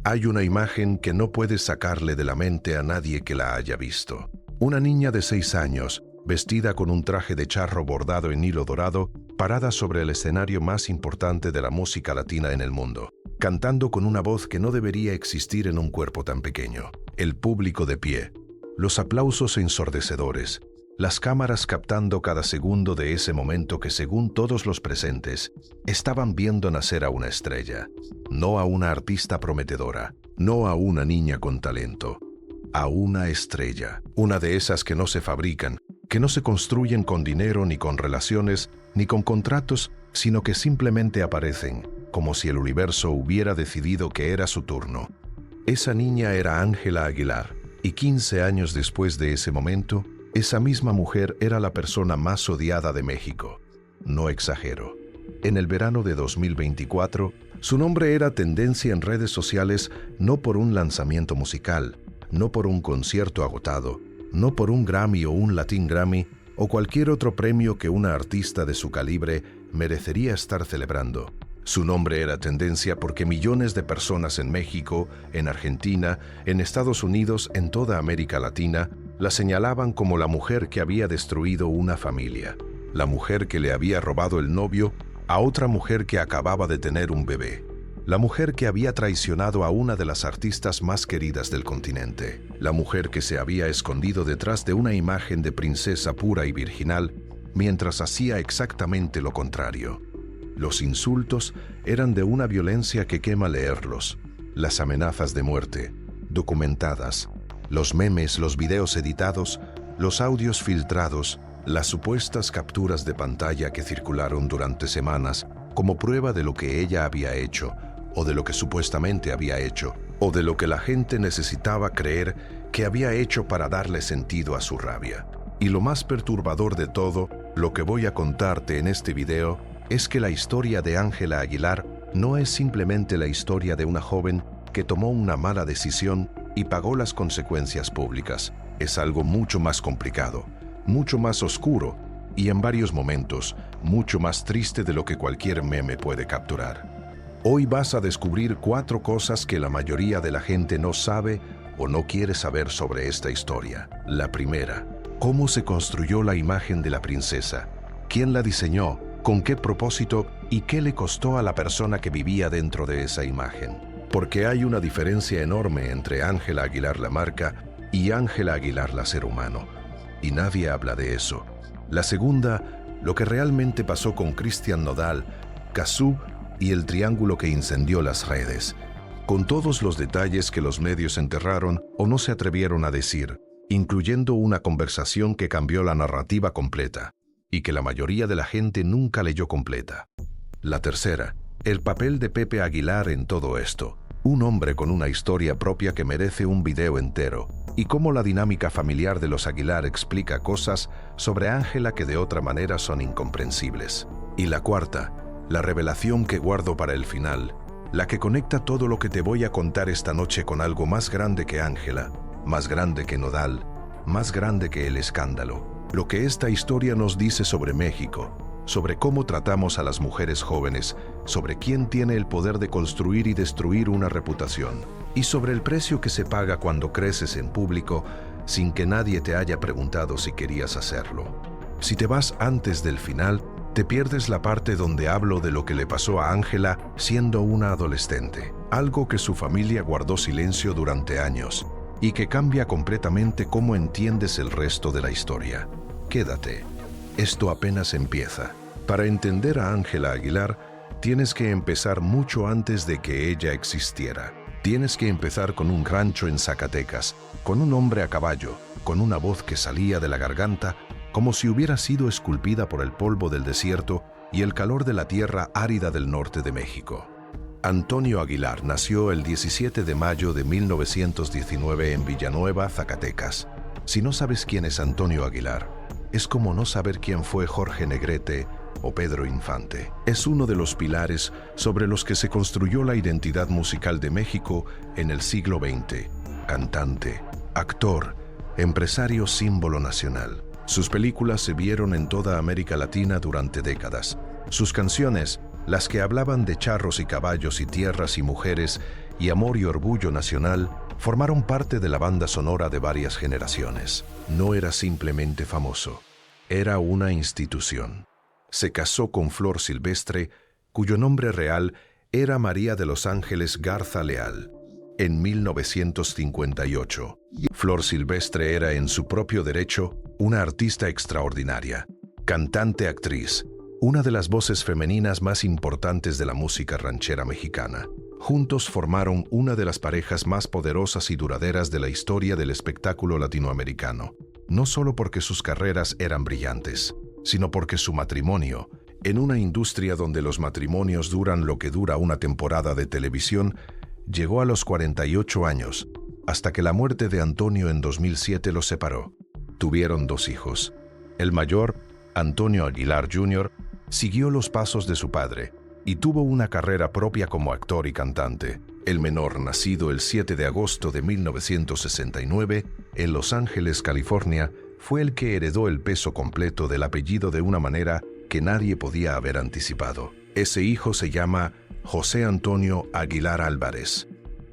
Hay una imagen que no puedes sacarle de la mente a nadie que la haya visto. Una niña de 6 años, vestida con un traje de charro bordado en hilo dorado, parada sobre el escenario más importante de la música latina en el mundo, cantando con una voz que no debería existir en un cuerpo tan pequeño. El público de pie, los aplausos ensordecedores, las cámaras captando cada segundo de ese momento que, según todos los presentes, estaban viendo nacer a una estrella, no a una artista prometedora, no a una niña con talento, a una estrella, una de esas que no se fabrican, que no se construyen con dinero ni con relaciones, ni con contratos, sino que simplemente aparecen, como si el universo hubiera decidido que era su turno. Esa niña era Ángela Aguilar, y 15 años después de ese momento, esa misma mujer era la persona más odiada de México. No exagero. En el verano de 2024, su nombre era tendencia en redes sociales no por un lanzamiento musical, no por un concierto agotado, no por un Grammy o un Latin Grammy o cualquier otro premio que una artista de su calibre merecería estar celebrando. Su nombre era tendencia porque millones de personas en México, en Argentina, en Estados Unidos, en toda América Latina, la señalaban como la mujer que había destruido una familia, la mujer que le había robado el novio a otra mujer que acababa de tener un bebé, la mujer que había traicionado a una de las artistas más queridas del continente, la mujer que se había escondido detrás de una imagen de princesa pura y virginal mientras hacía exactamente lo contrario. Los insultos eran de una violencia que quema leerlos, las amenazas de muerte, documentadas, los memes, los videos editados, los audios filtrados, las supuestas capturas de pantalla que circularon durante semanas como prueba de lo que ella había hecho, o de lo que supuestamente había hecho, o de lo que la gente necesitaba creer que había hecho para darle sentido a su rabia. Y lo más perturbador de todo, lo que voy a contarte en este video, es que la historia de Ángela Aguilar no es simplemente la historia de una joven que tomó una mala decisión y pagó las consecuencias públicas. Es algo mucho más complicado, mucho más oscuro y en varios momentos mucho más triste de lo que cualquier meme puede capturar. Hoy vas a descubrir 4 cosas que la mayoría de la gente no sabe o no quiere saber sobre esta historia. La primera, ¿cómo se construyó la imagen de la princesa? ¿Quién la diseñó? ¿Con qué propósito? ¿Y qué le costó a la persona que vivía dentro de esa imagen? Porque hay una diferencia enorme entre Ángela Aguilar la marca y Ángela Aguilar la ser humano. Y nadie habla de eso. La segunda, lo que realmente pasó con Cristian Nodal, Cazzu y el triángulo que incendió las redes, con todos los detalles que los medios enterraron o no se atrevieron a decir, incluyendo una conversación que cambió la narrativa completa y que la mayoría de la gente nunca leyó completa. La tercera, el papel de Pepe Aguilar en todo esto, un hombre con una historia propia que merece un video entero, y cómo la dinámica familiar de los Aguilar explica cosas sobre Ángela que de otra manera son incomprensibles. Y la cuarta, la revelación que guardo para el final, la que conecta todo lo que te voy a contar esta noche con algo más grande que Ángela, más grande que Nodal, más grande que el escándalo. Lo que esta historia nos dice sobre México, sobre cómo tratamos a las mujeres jóvenes, sobre quién tiene el poder de construir y destruir una reputación, y sobre el precio que se paga cuando creces en público sin que nadie te haya preguntado si querías hacerlo. Si te vas antes del final, te pierdes la parte donde hablo de lo que le pasó a Ángela siendo una adolescente, algo que su familia guardó silencio durante años y que cambia completamente cómo entiendes el resto de la historia. Quédate, esto apenas empieza. Para entender a Ángela Aguilar, tienes que empezar mucho antes de que ella existiera. Tienes que empezar con un rancho en Zacatecas, con un hombre a caballo, con una voz que salía de la garganta como si hubiera sido esculpida por el polvo del desierto y el calor de la tierra árida del norte de México. Antonio Aguilar nació el 17 de mayo de 1919 en Villanueva, Zacatecas. Si no sabes quién es Antonio Aguilar, es como no saber quién fue Jorge Negrete o Pedro Infante. Es uno de los pilares sobre los que se construyó la identidad musical de México en el siglo XX. Cantante, actor, empresario, símbolo nacional. Sus películas se vieron en toda América Latina durante décadas. Sus canciones, las que hablaban de charros y caballos y tierras y mujeres, y Amor y Orgullo Nacional formaron parte de la banda sonora de varias generaciones. No era simplemente famoso, era una institución. Se casó con Flor Silvestre, cuyo nombre real era María de los Ángeles Garza Leal, en 1958. Flor Silvestre era en su propio derecho una artista extraordinaria, cantante-actriz, una de las voces femeninas más importantes de la música ranchera mexicana. Juntos formaron una de las parejas más poderosas y duraderas de la historia del espectáculo latinoamericano, no solo porque sus carreras eran brillantes, sino porque su matrimonio, en una industria donde los matrimonios duran lo que dura una temporada de televisión, llegó a los 48 años, hasta que la muerte de Antonio en 2007 los separó. Tuvieron 2 hijos. El mayor, Antonio Aguilar Jr., siguió los pasos de su padre y tuvo una carrera propia como actor y cantante. El menor, nacido el 7 de agosto de 1969 en Los Ángeles, California, fue el que heredó el peso completo del apellido de una manera que nadie podía haber anticipado. Ese hijo se llama José Antonio Aguilar Álvarez.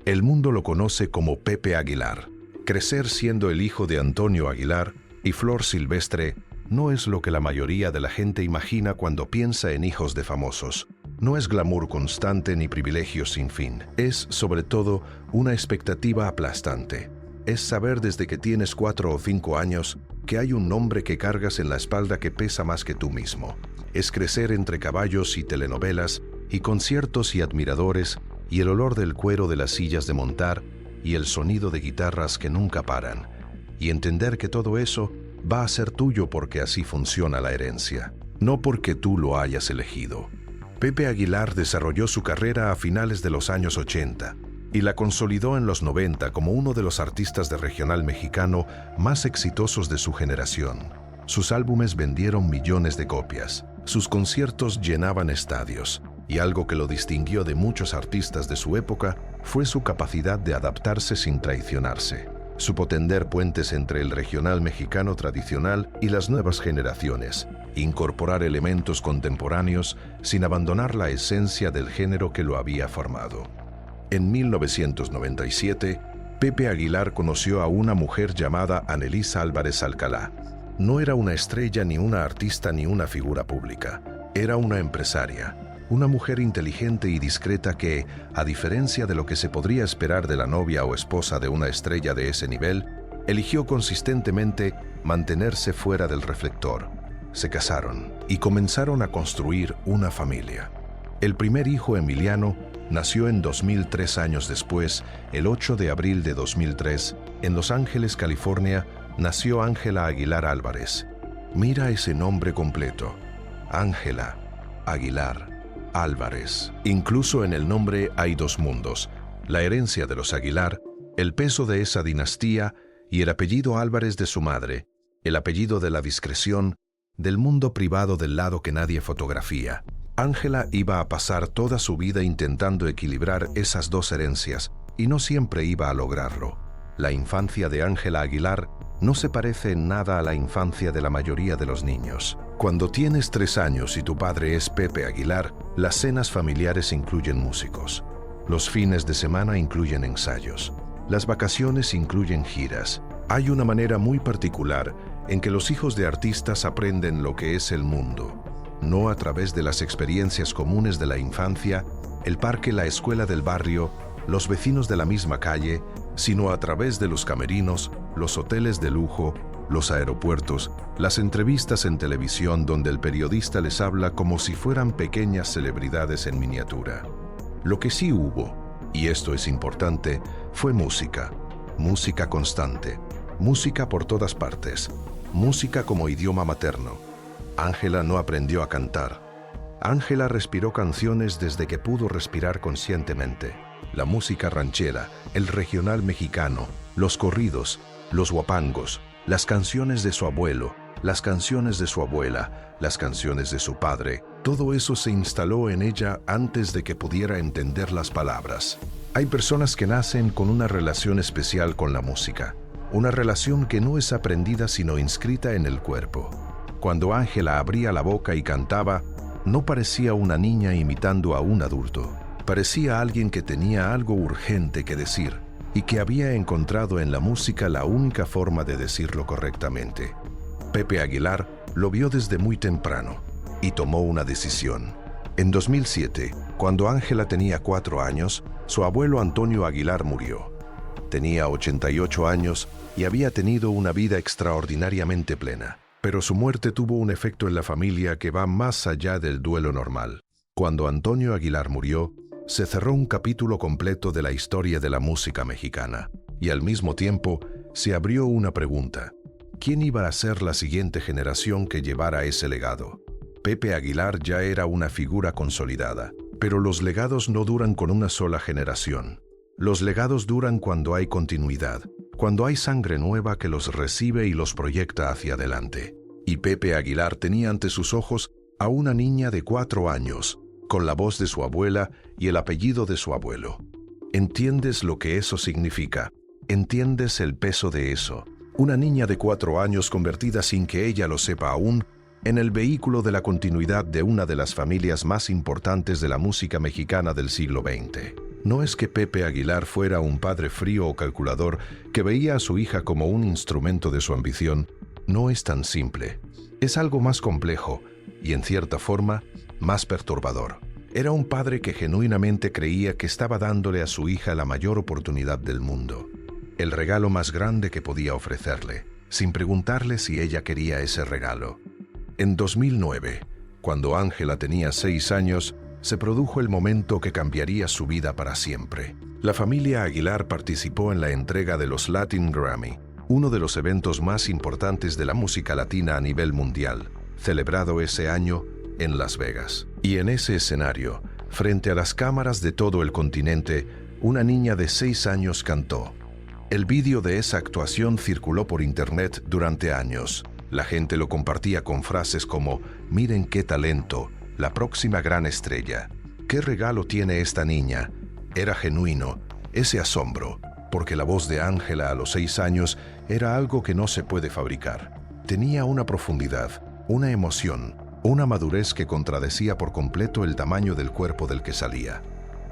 El mundo lo conoce como Pepe Aguilar. Crecer siendo el hijo de Antonio Aguilar y Flor Silvestre no es lo que la mayoría de la gente imagina cuando piensa en hijos de famosos. No es glamour constante ni privilegios sin fin. Es, sobre todo, una expectativa aplastante. Es saber desde que tienes 4 o 5 años que hay un nombre que cargas en la espalda que pesa más que tú mismo. Es crecer entre caballos y telenovelas y conciertos y admiradores y el olor del cuero de las sillas de montar y el sonido de guitarras que nunca paran. Y entender que todo eso va a ser tuyo porque así funciona la herencia, no porque tú lo hayas elegido. Pepe Aguilar desarrolló su carrera a finales de los años 80 y la consolidó en los 90 como uno de los artistas de regional mexicano más exitosos de su generación. Sus álbumes vendieron millones de copias, sus conciertos llenaban estadios, y algo que lo distinguió de muchos artistas de su época fue su capacidad de adaptarse sin traicionarse. Supo tender puentes entre el regional mexicano tradicional y las nuevas generaciones, incorporar elementos contemporáneos sin abandonar la esencia del género que lo había formado. En 1997, Pepe Aguilar conoció a una mujer llamada Anelisa Álvarez Alcalá. No era una estrella, ni una artista, ni una figura pública. Era una empresaria, una mujer inteligente y discreta que, a diferencia de lo que se podría esperar de la novia o esposa de una estrella de ese nivel, eligió consistentemente mantenerse fuera del reflector. Se casaron y comenzaron a construir una familia. El primer hijo, Emiliano, nació en 2003 años después, el 8 de abril de 2003, en Los Ángeles, California, nació Ángela Aguilar Álvarez. Mira ese nombre completo: Ángela Aguilar Álvarez. Incluso en el nombre hay 2 mundos: la herencia de los Aguilar, el peso de esa dinastía, y el apellido Álvarez de su madre, el apellido de la discreción, del mundo privado del lado que nadie fotografía. Ángela iba a pasar toda su vida intentando equilibrar esas 2 herencias, y no siempre iba a lograrlo. La infancia de Ángela Aguilar no se parece en nada a la infancia de la mayoría de los niños. Cuando tienes 3 años y tu padre es Pepe Aguilar, las cenas familiares incluyen músicos. Los fines de semana incluyen ensayos. Las vacaciones incluyen giras. Hay una manera muy particular en que los hijos de artistas aprenden lo que es el mundo. No a través de las experiencias comunes de la infancia, el parque, la escuela del barrio, los vecinos de la misma calle, sino a través de los camerinos, los hoteles de lujo, los aeropuertos, las entrevistas en televisión donde el periodista les habla como si fueran pequeñas celebridades en miniatura. Lo que sí hubo, y esto es importante, fue música. Música constante. Música por todas partes. Música como idioma materno. Ángela no aprendió a cantar. Ángela respiró canciones desde que pudo respirar conscientemente. La música ranchera, el regional mexicano, los corridos, los guapangos, las canciones de su abuelo, las canciones de su abuela, las canciones de su padre, todo eso se instaló en ella antes de que pudiera entender las palabras. Hay personas que nacen con una relación especial con la música, una relación que no es aprendida sino inscrita en el cuerpo. Cuando Ángela abría la boca y cantaba, no parecía una niña imitando a un adulto. Parecía alguien que tenía algo urgente que decir y que había encontrado en la música la única forma de decirlo correctamente. Pepe Aguilar lo vio desde muy temprano y tomó una decisión. En 2007, cuando Ángela tenía 4 años, su abuelo Antonio Aguilar murió. Tenía 88 años y había tenido una vida extraordinariamente plena. Pero su muerte tuvo un efecto en la familia que va más allá del duelo normal. Cuando Antonio Aguilar murió, se cerró un capítulo completo de la historia de la música mexicana. Y al mismo tiempo, se abrió una pregunta. ¿Quién iba a ser la siguiente generación que llevara ese legado? Pepe Aguilar ya era una figura consolidada, pero los legados no duran con una sola generación. Los legados duran cuando hay continuidad, cuando hay sangre nueva que los recibe y los proyecta hacia adelante. Y Pepe Aguilar tenía ante sus ojos a una niña de 4 años, con la voz de su abuela y el apellido de su abuelo. ¿Entiendes lo que eso significa? ¿Entiendes el peso de eso? Una niña de 4 años convertida sin que ella lo sepa aún en el vehículo de la continuidad de una de las familias más importantes de la música mexicana del siglo XX. No es que Pepe Aguilar fuera un padre frío o calculador que veía a su hija como un instrumento de su ambición. No es tan simple. Es algo más complejo y, en cierta forma, más perturbador. Era un padre que genuinamente creía que estaba dándole a su hija la mayor oportunidad del mundo, el regalo más grande que podía ofrecerle, sin preguntarle si ella quería ese regalo. En 2009, cuando Ángela tenía 6 años, se produjo el momento que cambiaría su vida para siempre. La familia Aguilar participó en la entrega de los Latin Grammy, uno de los eventos más importantes de la música latina a nivel mundial, celebrado ese año en Las Vegas. Y en ese escenario, frente a las cámaras de todo el continente, una niña de 6 años cantó. El vídeo de esa actuación circuló por internet durante años. La gente lo compartía con frases como «Miren qué talento, la próxima gran estrella. ¿Qué regalo tiene esta niña?» Era genuino, ese asombro, porque la voz de Ángela a los 6 años era algo que no se puede fabricar. Tenía una profundidad, una emoción, una madurez que contradecía por completo el tamaño del cuerpo del que salía.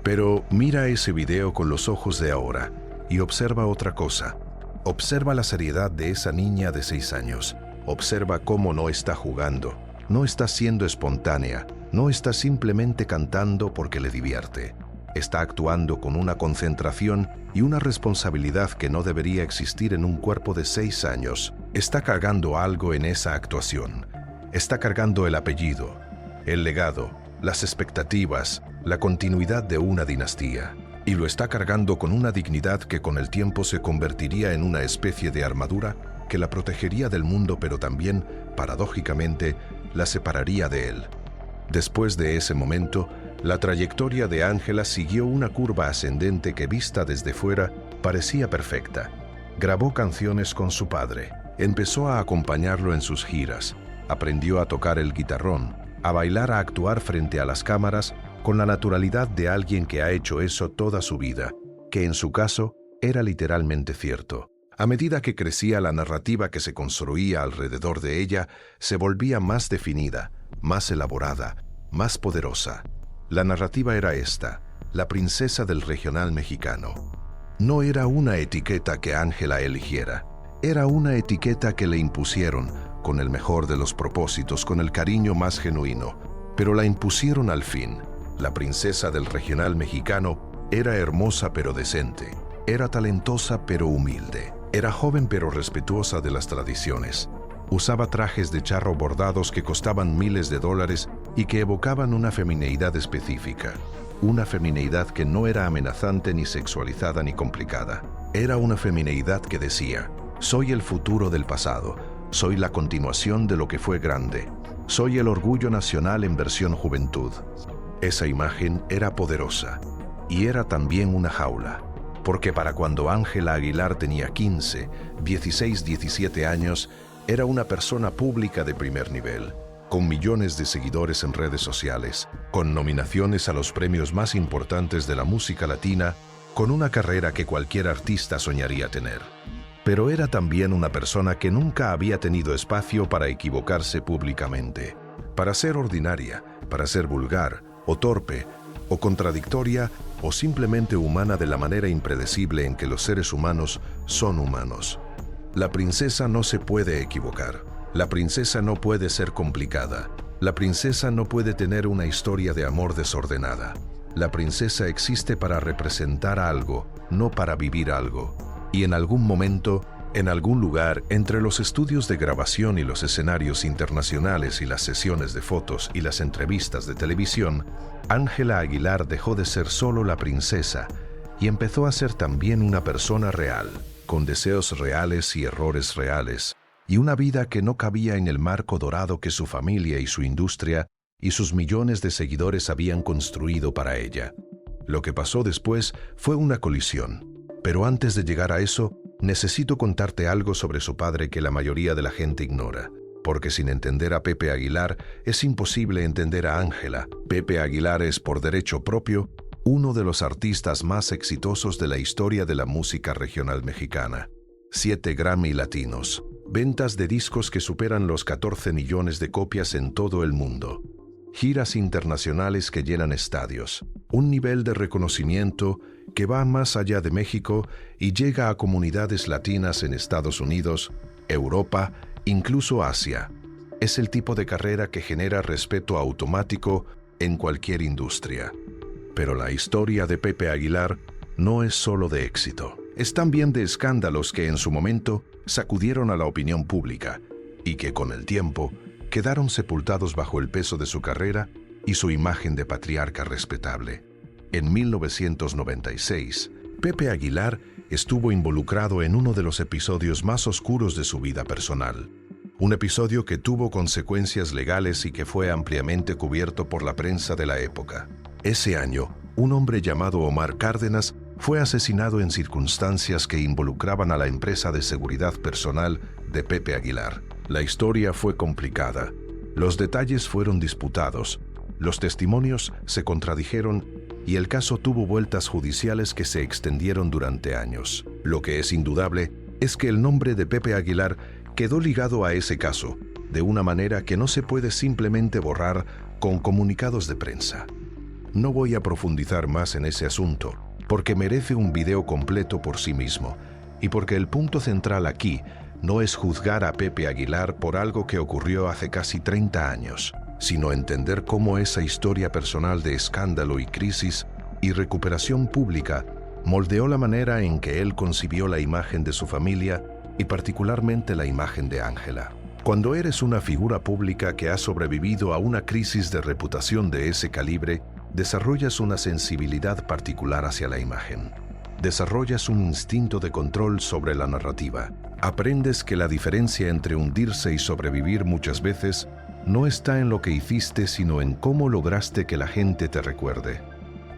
Pero mira ese video con los ojos de ahora y observa otra cosa. Observa la seriedad de esa niña de 6 años. Observa cómo no está jugando, no está siendo espontánea, no está simplemente cantando porque le divierte. Está actuando con una concentración y una responsabilidad que no debería existir en un cuerpo de 6 años. Está cargando algo en esa actuación. Está cargando el apellido, el legado, las expectativas, la continuidad de una dinastía. Y lo está cargando con una dignidad que con el tiempo se convertiría en una especie de armadura que la protegería del mundo, pero también, paradójicamente, la separaría de él. Después de ese momento, la trayectoria de Ángela siguió una curva ascendente que, vista desde fuera, parecía perfecta. Grabó canciones con su padre, empezó a acompañarlo en sus giras, aprendió a tocar el guitarrón, a bailar, a actuar frente a las cámaras con la naturalidad de alguien que ha hecho eso toda su vida, que en su caso era literalmente cierto. A medida que crecía, la narrativa que se construía alrededor de ella se volvía más definida, más elaborada, más poderosa. La narrativa era esta: la princesa del regional mexicano. No era una etiqueta que Ángela eligiera, era una etiqueta que le impusieron, con el mejor de los propósitos, con el cariño más genuino, pero la impusieron al fin. La princesa del regional mexicano era hermosa pero decente, era talentosa pero humilde. Era joven pero respetuosa de las tradiciones. Usaba trajes de charro bordados que costaban miles de dólares y que evocaban una femineidad específica. Una femineidad que no era amenazante ni sexualizada ni complicada. Era una femineidad que decía: soy el futuro del pasado, soy la continuación de lo que fue grande, soy el orgullo nacional en versión juventud. Esa imagen era poderosa y era también una jaula. Porque para cuando Ángela Aguilar tenía 15, 16, 17 años, era una persona pública de primer nivel, con millones de seguidores en redes sociales, con nominaciones a los premios más importantes de la música latina, con una carrera que cualquier artista soñaría tener. Pero era también una persona que nunca había tenido espacio para equivocarse públicamente, para ser ordinaria, para ser vulgar o torpe, o contradictoria, o simplemente humana de la manera impredecible en que los seres humanos son humanos. La princesa no se puede equivocar. La princesa no puede ser complicada. La princesa no puede tener una historia de amor desordenada. La princesa existe para representar algo, no para vivir algo. Y en algún momento, en algún lugar, entre los estudios de grabación y los escenarios internacionales y las sesiones de fotos y las entrevistas de televisión, Ángela Aguilar dejó de ser solo la princesa y empezó a ser también una persona real, con deseos reales y errores reales, y una vida que no cabía en el marco dorado que su familia y su industria y sus millones de seguidores habían construido para ella. Lo que pasó después fue una colisión. Pero antes de llegar a eso, necesito contarte algo sobre su padre que la mayoría de la gente ignora. Porque sin entender a Pepe Aguilar, es imposible entender a Ángela. Pepe Aguilar es, por derecho propio, uno de los artistas más exitosos de la historia de la música regional mexicana. 7 Grammy latinos. Ventas de discos que superan los 14 millones de copias en todo el mundo. Giras internacionales que llenan estadios. Un nivel de reconocimiento que va más allá de México y llega a comunidades latinas en Estados Unidos, Europa, incluso Asia. Es el tipo de carrera que genera respeto automático en cualquier industria. Pero la historia de Pepe Aguilar no es solo de éxito. Es también de escándalos que en su momento sacudieron a la opinión pública y que con el tiempo quedaron sepultados bajo el peso de su carrera y su imagen de patriarca respetable. En 1996, Pepe Aguilar estuvo involucrado en uno de los episodios más oscuros de su vida personal. Un episodio que tuvo consecuencias legales y que fue ampliamente cubierto por la prensa de la época. Ese año, un hombre llamado Omar Cárdenas fue asesinado en circunstancias que involucraban a la empresa de seguridad personal de Pepe Aguilar. La historia fue complicada. Los detalles fueron disputados. Los testimonios se contradijeron y el caso tuvo vueltas judiciales que se extendieron durante años. Lo que es indudable es que el nombre de Pepe Aguilar quedó ligado a ese caso, de una manera que no se puede simplemente borrar con comunicados de prensa. No voy a profundizar más en ese asunto, porque merece un video completo por sí mismo, y porque el punto central aquí no es juzgar a Pepe Aguilar por algo que ocurrió hace casi 30 años, sino entender cómo esa historia personal de escándalo y crisis y recuperación pública moldeó la manera en que él concibió la imagen de su familia y particularmente la imagen de Ángela. Cuando eres una figura pública que ha sobrevivido a una crisis de reputación de ese calibre, desarrollas una sensibilidad particular hacia la imagen. Desarrollas un instinto de control sobre la narrativa. Aprendes que la diferencia entre hundirse y sobrevivir muchas veces no está en lo que hiciste, sino en cómo lograste que la gente te recuerde.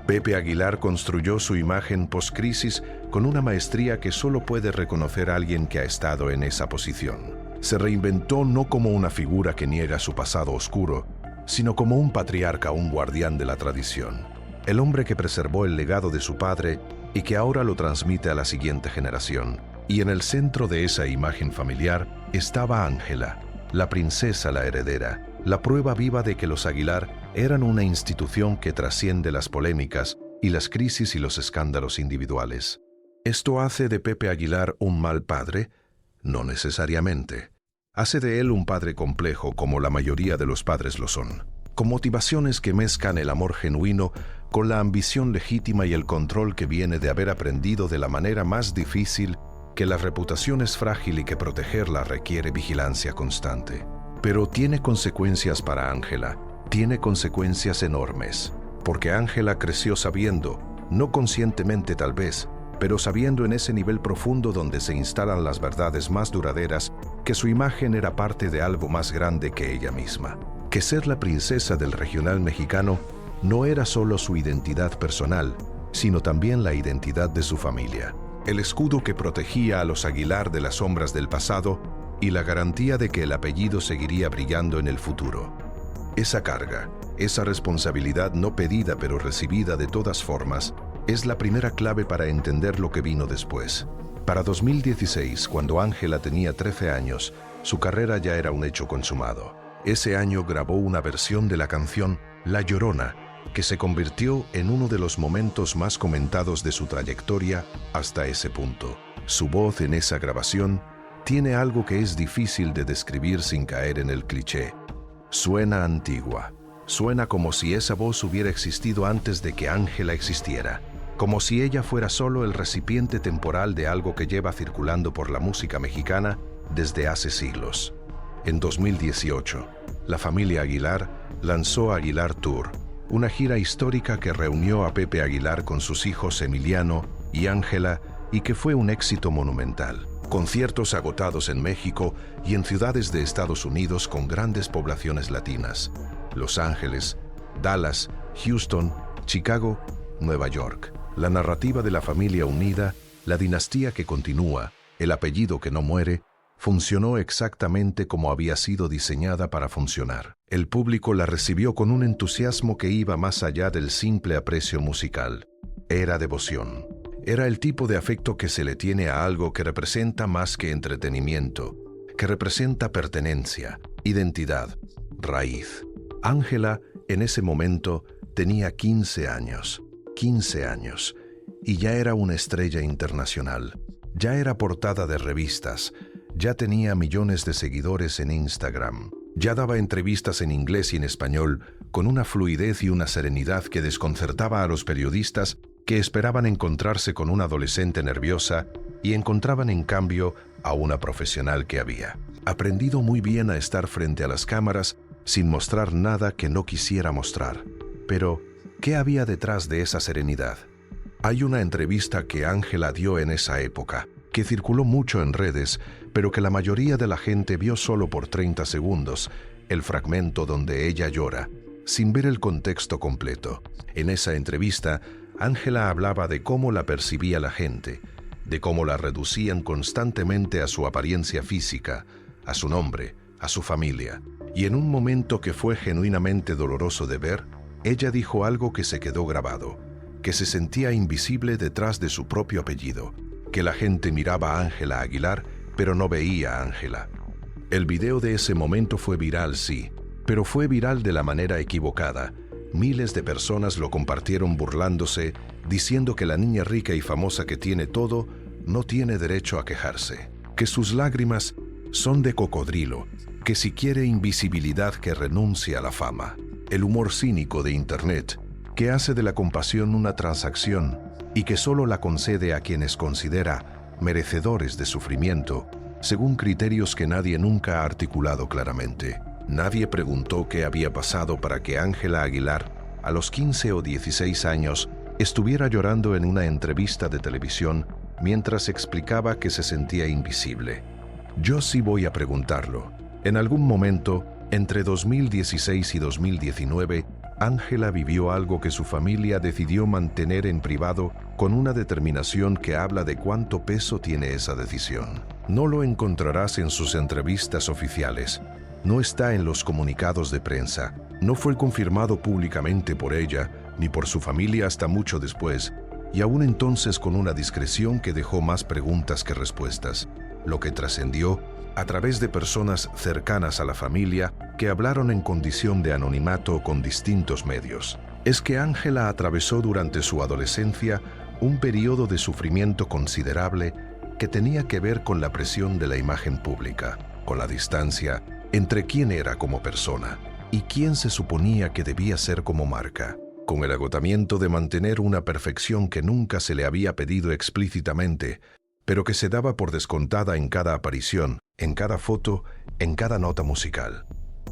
Pepe Aguilar construyó su imagen post-crisis con una maestría que solo puede reconocer a alguien que ha estado en esa posición. Se reinventó no como una figura que niega su pasado oscuro, sino como un patriarca, un guardián de la tradición. El hombre que preservó el legado de su padre y que ahora lo transmite a la siguiente generación. Y en el centro de esa imagen familiar estaba Ángela, la princesa, la heredera, la prueba viva de que los Aguilar eran una institución que trasciende las polémicas y las crisis y los escándalos individuales. ¿Esto hace de Pepe Aguilar un mal padre? No necesariamente. Hace de él un padre complejo, como la mayoría de los padres lo son, con motivaciones que mezclan el amor genuino con la ambición legítima y el control que viene de haber aprendido de la manera más difícil que la reputación es frágil y que protegerla requiere vigilancia constante. Pero tiene consecuencias para Ángela, tiene consecuencias enormes, porque Ángela creció sabiendo, no conscientemente tal vez, pero sabiendo en ese nivel profundo donde se instalan las verdades más duraderas, que su imagen era parte de algo más grande que ella misma. Que ser la princesa del regional mexicano no era solo su identidad personal, sino también la identidad de su familia. El escudo que protegía a los Aguilar de las sombras del pasado y la garantía de que el apellido seguiría brillando en el futuro. Esa carga, esa responsabilidad no pedida pero recibida de todas formas, es la primera clave para entender lo que vino después. Para 2016, cuando Ángela tenía 13 años, su carrera ya era un hecho consumado. Ese año grabó una versión de la canción La Llorona, que se convirtió en uno de los momentos más comentados de su trayectoria hasta ese punto. Su voz en esa grabación tiene algo que es difícil de describir sin caer en el cliché. Suena antigua. Suena como si esa voz hubiera existido antes de que Ángela existiera. Como si ella fuera solo el recipiente temporal de algo que lleva circulando por la música mexicana desde hace siglos. En 2018, la familia Aguilar lanzó Aguilar Tour, una gira histórica que reunió a Pepe Aguilar con sus hijos Emiliano y Ángela y que fue un éxito monumental. Conciertos agotados en México y en ciudades de Estados Unidos con grandes poblaciones latinas: Los Ángeles, Dallas, Houston, Chicago, Nueva York. La narrativa de la familia unida, la dinastía que continúa, el apellido que no muere, funcionó exactamente como había sido diseñada para funcionar. El público la recibió con un entusiasmo que iba más allá del simple aprecio musical. Era devoción. Era el tipo de afecto que se le tiene a algo que representa más que entretenimiento, que representa pertenencia, identidad, raíz. Ángela, en ese momento, tenía 15 años. 15 años, y ya era una estrella internacional. Ya era portada de revistas, ya tenía millones de seguidores en Instagram, ya daba entrevistas en inglés y en español con una fluidez y una serenidad que desconcertaba a los periodistas que esperaban encontrarse con una adolescente nerviosa y encontraban en cambio a una profesional que había aprendido muy bien a estar frente a las cámaras sin mostrar nada que no quisiera mostrar. Pero, ¿qué había detrás de esa serenidad? Hay una entrevista que Ángela dio en esa época, que circuló mucho en redes, pero que la mayoría de la gente vio solo por 30 segundos, el fragmento donde ella llora, sin ver el contexto completo. En esa entrevista, Ángela hablaba de cómo la percibía la gente, de cómo la reducían constantemente a su apariencia física, a su nombre, a su familia. Y en un momento que fue genuinamente doloroso de ver, ella dijo algo que se quedó grabado, que se sentía invisible detrás de su propio apellido, que la gente miraba a Ángela Aguilar, pero no veía a Ángela. El video de ese momento fue viral, sí, pero fue viral de la manera equivocada. Miles de personas lo compartieron burlándose, diciendo que la niña rica y famosa que tiene todo no tiene derecho a quejarse, que sus lágrimas son de cocodrilo, que si quiere invisibilidad que renuncie a la fama. El humor cínico de Internet, que hace de la compasión una transacción y que solo la concede a quienes considera merecedores de sufrimiento, según criterios que nadie nunca ha articulado claramente. Nadie preguntó qué había pasado para que Ángela Aguilar, a los 15 o 16 años, estuviera llorando en una entrevista de televisión mientras explicaba que se sentía invisible. Yo sí voy a preguntarlo. En algún momento, entre 2016 y 2019, Ángela vivió algo que su familia decidió mantener en privado con una determinación que habla de cuánto peso tiene esa decisión. No lo encontrarás en sus entrevistas oficiales, no está en los comunicados de prensa, no fue confirmado públicamente por ella ni por su familia hasta mucho después, y aún entonces con una discreción que dejó más preguntas que respuestas, lo que trascendió a través de personas cercanas a la familia que hablaron en condición de anonimato con distintos medios. Es que Ángela atravesó durante su adolescencia un periodo de sufrimiento considerable que tenía que ver con la presión de la imagen pública, con la distancia entre quién era como persona y quién se suponía que debía ser como marca, con el agotamiento de mantener una perfección que nunca se le había pedido explícitamente, pero que se daba por descontada en cada aparición, en cada foto, en cada nota musical.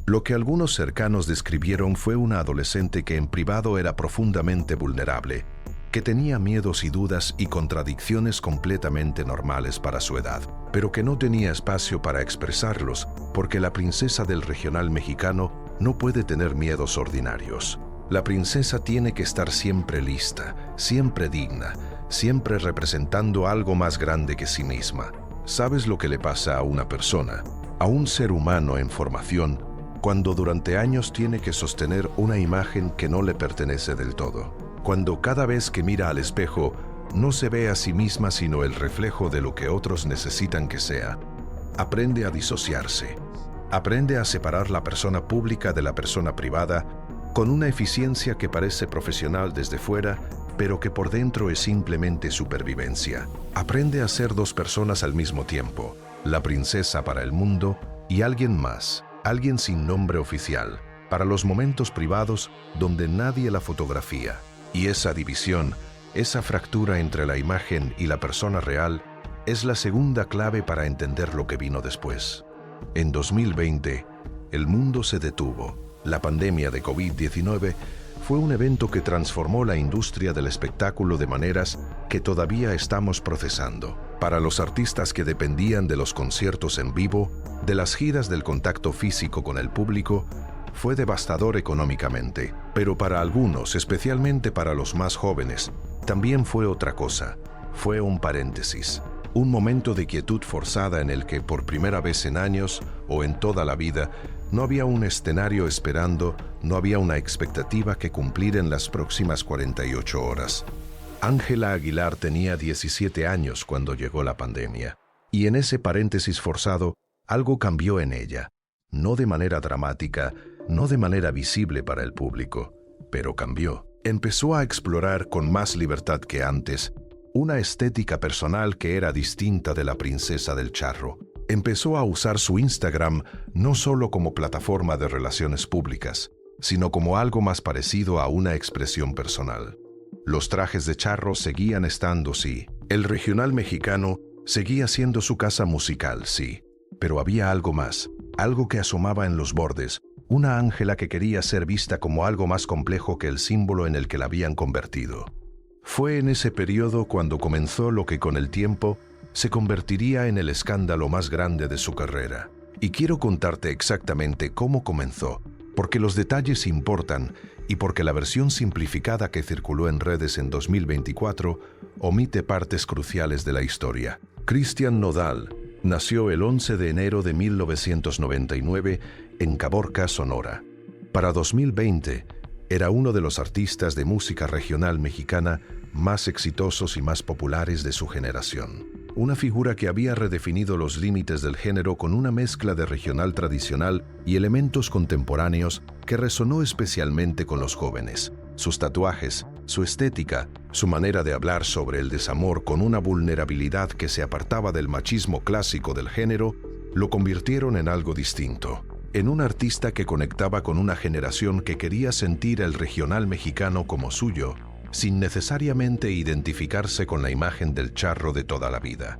Lo que algunos cercanos describieron fue una adolescente que en privado era profundamente vulnerable, que tenía miedos y dudas y contradicciones completamente normales para su edad, pero que no tenía espacio para expresarlos porque la princesa del regional mexicano no puede tener miedos ordinarios. La princesa tiene que estar siempre lista, siempre digna, siempre representando algo más grande que sí misma. ¿Sabes lo que le pasa a una persona, a un ser humano en formación, cuando durante años tiene que sostener una imagen que no le pertenece del todo? Cuando cada vez que mira al espejo no se ve a sí misma sino el reflejo de lo que otros necesitan que sea. Aprende a disociarse. Aprende a separar la persona pública de la persona privada, con una eficiencia que parece profesional desde fuera, pero que por dentro es simplemente supervivencia. Aprende a ser dos personas al mismo tiempo, la princesa para el mundo y alguien más, alguien sin nombre oficial, para los momentos privados donde nadie la fotografía. Y esa división, esa fractura entre la imagen y la persona real, es la segunda clave para entender lo que vino después. En 2020, el mundo se detuvo. La pandemia de COVID-19 fue un evento que transformó la industria del espectáculo de maneras que todavía estamos procesando. Para los artistas que dependían de los conciertos en vivo, de las giras del contacto físico con el público, fue devastador económicamente. Pero para algunos, especialmente para los más jóvenes, también fue otra cosa. Fue un paréntesis. Un momento de quietud forzada en el que por primera vez en años o en toda la vida no había un escenario esperando, no había una expectativa que cumplir en las próximas 48 horas. Ángela Aguilar tenía 17 años cuando llegó la pandemia, y en ese paréntesis forzado algo cambió en ella, no de manera dramática, no de manera visible para el público, pero cambió. Empezó a explorar con más libertad que antes una estética personal que era distinta de la princesa del charro. Empezó a usar su Instagram no solo como plataforma de relaciones públicas, sino como algo más parecido a una expresión personal. Los trajes de charro seguían estando, sí. El regional mexicano seguía siendo su casa musical, sí. Pero había algo más, algo que asomaba en los bordes, una Ángela que quería ser vista como algo más complejo que el símbolo en el que la habían convertido. Fue en ese periodo cuando comenzó lo que con el tiempo se convertiría en el escándalo más grande de su carrera. Y quiero contarte exactamente cómo comenzó, porque los detalles importan y porque la versión simplificada que circuló en redes en 2024 omite partes cruciales de la historia. Cristian Nodal nació el 11 de enero de 1999 en Caborca, Sonora. Para 2020, era uno de los artistas de música regional mexicana más exitosos y más populares de su generación. Una figura que había redefinido los límites del género con una mezcla de regional tradicional y elementos contemporáneos que resonó especialmente con los jóvenes. Sus tatuajes, su estética, su manera de hablar sobre el desamor con una vulnerabilidad que se apartaba del machismo clásico del género, lo convirtieron en algo distinto. En un artista que conectaba con una generación que quería sentir el regional mexicano como suyo, sin necesariamente identificarse con la imagen del charro de toda la vida.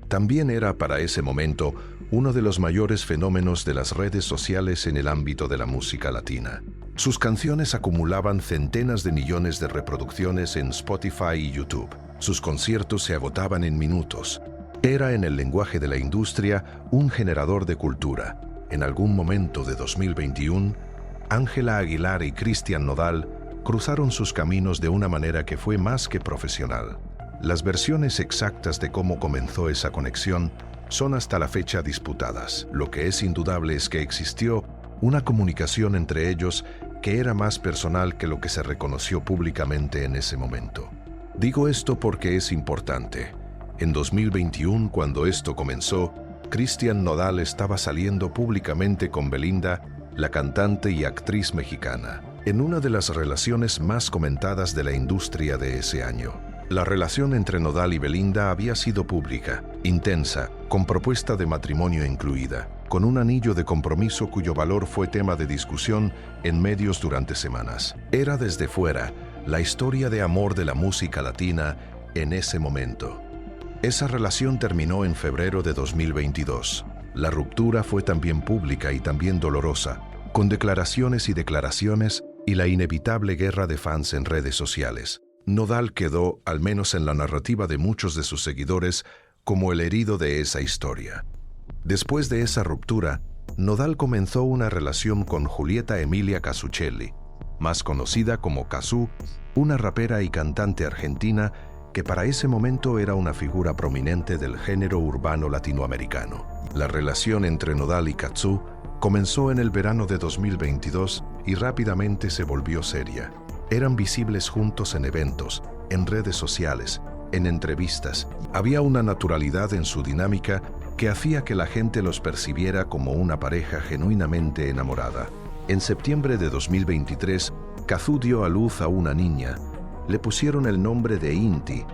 También era para ese momento uno de los mayores fenómenos de las redes sociales en el ámbito de la música latina. Sus canciones acumulaban centenas de millones de reproducciones en Spotify y YouTube. Sus conciertos se agotaban en minutos. Era, en el lenguaje de la industria, un generador de cultura. En algún momento de 2021, Ángela Aguilar y Cristian Nodal cruzaron sus caminos de una manera que fue más que profesional. Las versiones exactas de cómo comenzó esa conexión son hasta la fecha disputadas. Lo que es indudable es que existió una comunicación entre ellos que era más personal que lo que se reconoció públicamente en ese momento. Digo esto porque es importante. En 2021, cuando esto comenzó, Cristian Nodal estaba saliendo públicamente con Belinda, la cantante y actriz mexicana, en una de las relaciones más comentadas de la industria de ese año. La relación entre Nodal y Belinda había sido pública, intensa, con propuesta de matrimonio incluida, con un anillo de compromiso cuyo valor fue tema de discusión en medios durante semanas. Era desde fuera la historia de amor de la música latina en ese momento. Esa relación terminó en febrero de 2022. La ruptura fue también pública y también dolorosa, con declaraciones y la inevitable guerra de fans en redes sociales. Nodal quedó, al menos en la narrativa de muchos de sus seguidores, como el herido de esa historia. Después de esa ruptura, Nodal comenzó una relación con Julieta Emilia Casuccelli, más conocida como Cazzu, una rapera y cantante argentina que para ese momento era una figura prominente del género urbano latinoamericano. La relación entre Nodal y Cazzu comenzó en el verano de 2022 y rápidamente se volvió seria. Eran visibles juntos en eventos, en redes sociales, en entrevistas. Había una naturalidad en su dinámica que hacía que la gente los percibiera como una pareja genuinamente enamorada. En septiembre de 2023, Cazzu dio a luz a una niña. Le pusieron el nombre de Inti.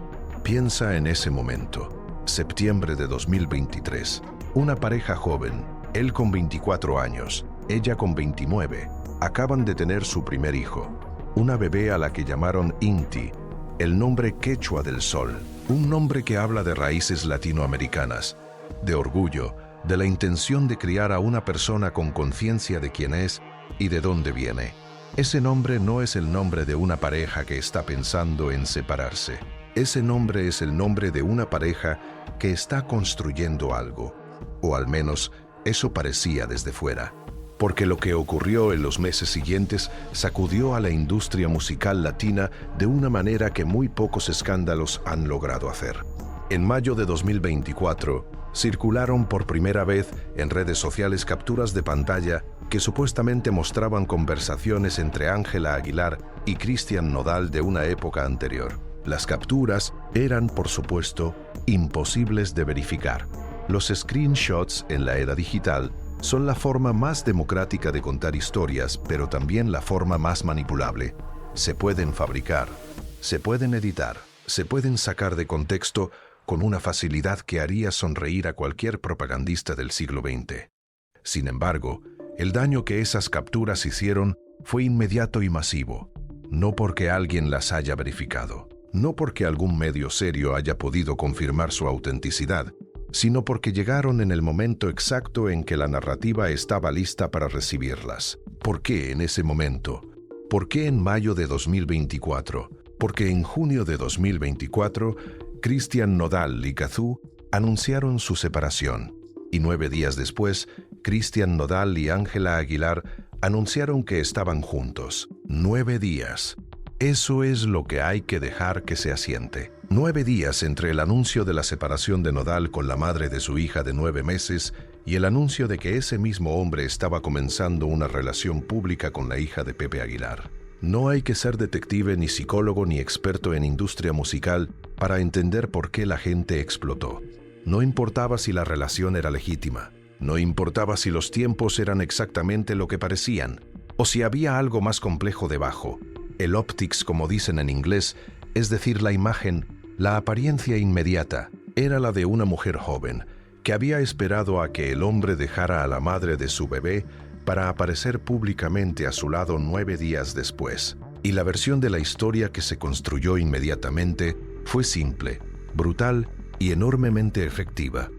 Piensa en ese momento. Septiembre de 2023. Una pareja joven, él con 24 años, ella con 29, acaban de tener su primer hijo. Una bebé a la que llamaron Inti, el nombre quechua del sol. Un nombre que habla de raíces latinoamericanas, de orgullo, de la intención de criar a una persona con conciencia de quién es y de dónde viene. Ese nombre no es el nombre de una pareja que está pensando en separarse. Ese nombre es el nombre de una pareja que está construyendo algo, o al menos eso parecía desde fuera. Porque lo que ocurrió en los meses siguientes sacudió a la industria musical latina de una manera que muy pocos escándalos han logrado hacer. En mayo de 2024, circularon por primera vez en redes sociales capturas de pantalla que supuestamente mostraban conversaciones entre Ángela Aguilar y Cristian Nodal de una época anterior. Las capturas eran, por supuesto, imposibles de verificar. Los screenshots en la era digital son la forma más democrática de contar historias, pero también la forma más manipulable. Se pueden fabricar, se pueden editar, se pueden sacar de contexto con una facilidad que haría sonreír a cualquier propagandista del siglo XX. Sin embargo, el daño que esas capturas hicieron fue inmediato y masivo, no porque alguien las haya verificado, no porque algún medio serio haya podido confirmar su autenticidad, sino porque llegaron en el momento exacto en que la narrativa estaba lista para recibirlas. ¿Por qué en ese momento? ¿Por qué en mayo de 2024? Porque en junio de 2024, Cristian Nodal y Cazzu anunciaron su separación, y 9 días después, Cristian Nodal y Ángela Aguilar anunciaron que estaban juntos. 9 días. Eso es lo que hay que dejar que se asiente. 9 días entre el anuncio de la separación de Nodal con la madre de su hija de 9 meses y el anuncio de que ese mismo hombre estaba comenzando una relación pública con la hija de Pepe Aguilar. No hay que ser detective, ni psicólogo, ni experto en industria musical para entender por qué la gente explotó. No importaba si la relación era legítima, no importaba si los tiempos eran exactamente lo que parecían, o si había algo más complejo debajo. El optics, como dicen en inglés, es decir, la imagen, la apariencia inmediata, era la de una mujer joven, que había esperado a que el hombre dejara a la madre de su bebé para aparecer públicamente a su lado 9 días después. Y la versión de la historia que se construyó inmediatamente fue simple, brutal y enormemente efectiva.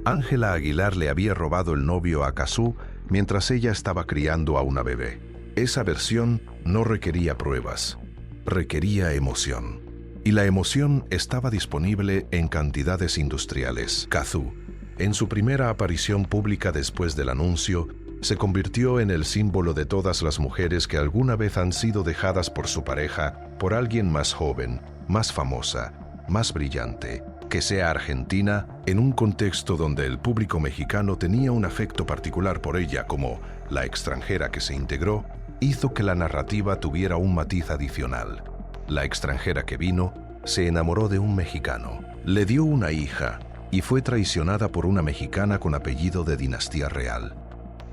Ángela Aguilar le había robado el novio a Cazzu mientras ella estaba criando a una bebé. Esa versión no requería pruebas, requería emoción. Y la emoción estaba disponible en cantidades industriales. Cazzu, en su primera aparición pública después del anuncio, se convirtió en el símbolo de todas las mujeres que alguna vez han sido dejadas por su pareja por alguien más joven, más famosa, más brillante, que sea argentina, en un contexto donde el público mexicano tenía un afecto particular por ella como la extranjera que se integró, hizo que la narrativa tuviera un matiz adicional. La extranjera que vino se enamoró de un mexicano, le dio una hija y fue traicionada por una mexicana con apellido de dinastía real.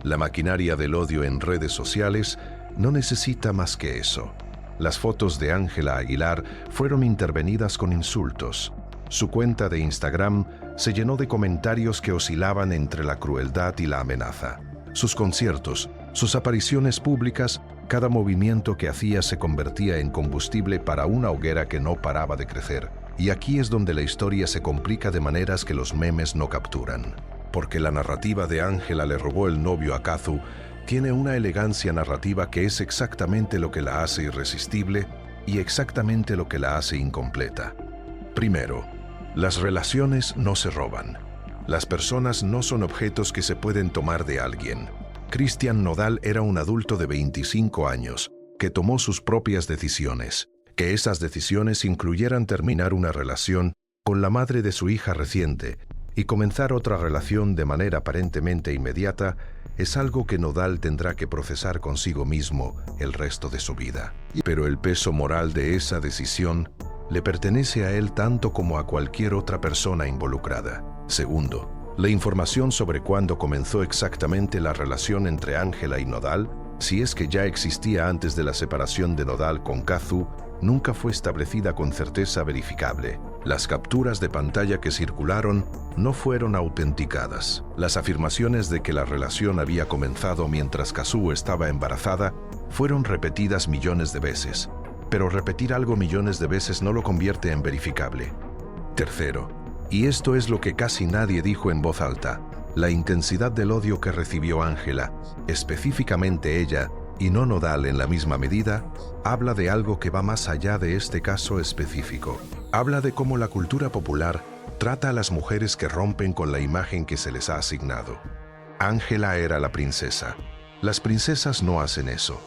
La maquinaria del odio en redes sociales no necesita más que eso. Las fotos de Ángela Aguilar fueron intervenidas con insultos. Su cuenta de Instagram se llenó de comentarios que oscilaban entre la crueldad y la amenaza. Sus conciertos, sus apariciones públicas, cada movimiento que hacía se convertía en combustible para una hoguera que no paraba de crecer. Y aquí es donde la historia se complica de maneras que los memes no capturan. Porque la narrativa de Ángela le robó el novio a Cazzu tiene una elegancia narrativa que es exactamente lo que la hace irresistible y exactamente lo que la hace incompleta. Primero, las relaciones no se roban. Las personas no son objetos que se pueden tomar de alguien. Cristian Nodal era un adulto de 25 años que tomó sus propias decisiones. Que esas decisiones incluyeran terminar una relación con la madre de su hija reciente y comenzar otra relación de manera aparentemente inmediata es algo que Nodal tendrá que procesar consigo mismo el resto de su vida. Pero el peso moral de esa decisión le pertenece a él tanto como a cualquier otra persona involucrada. Segundo, la información sobre cuándo comenzó exactamente la relación entre Ángela y Nodal Si es que ya existía antes de la separación de Nodal con Kazu, nunca fue establecida con certeza verificable. Las capturas de pantalla que circularon no fueron autenticadas. Las afirmaciones de que la relación había comenzado mientras Kazu estaba embarazada fueron repetidas millones de veces, pero repetir algo millones de veces no lo convierte en verificable. Tercero, y esto es lo que casi nadie dijo en voz alta, la intensidad del odio que recibió Ángela, específicamente ella, y no Nodal en la misma medida, habla de algo que va más allá de este caso específico. Habla de cómo la cultura popular trata a las mujeres que rompen con la imagen que se les ha asignado. Ángela era la princesa. Las princesas no hacen eso.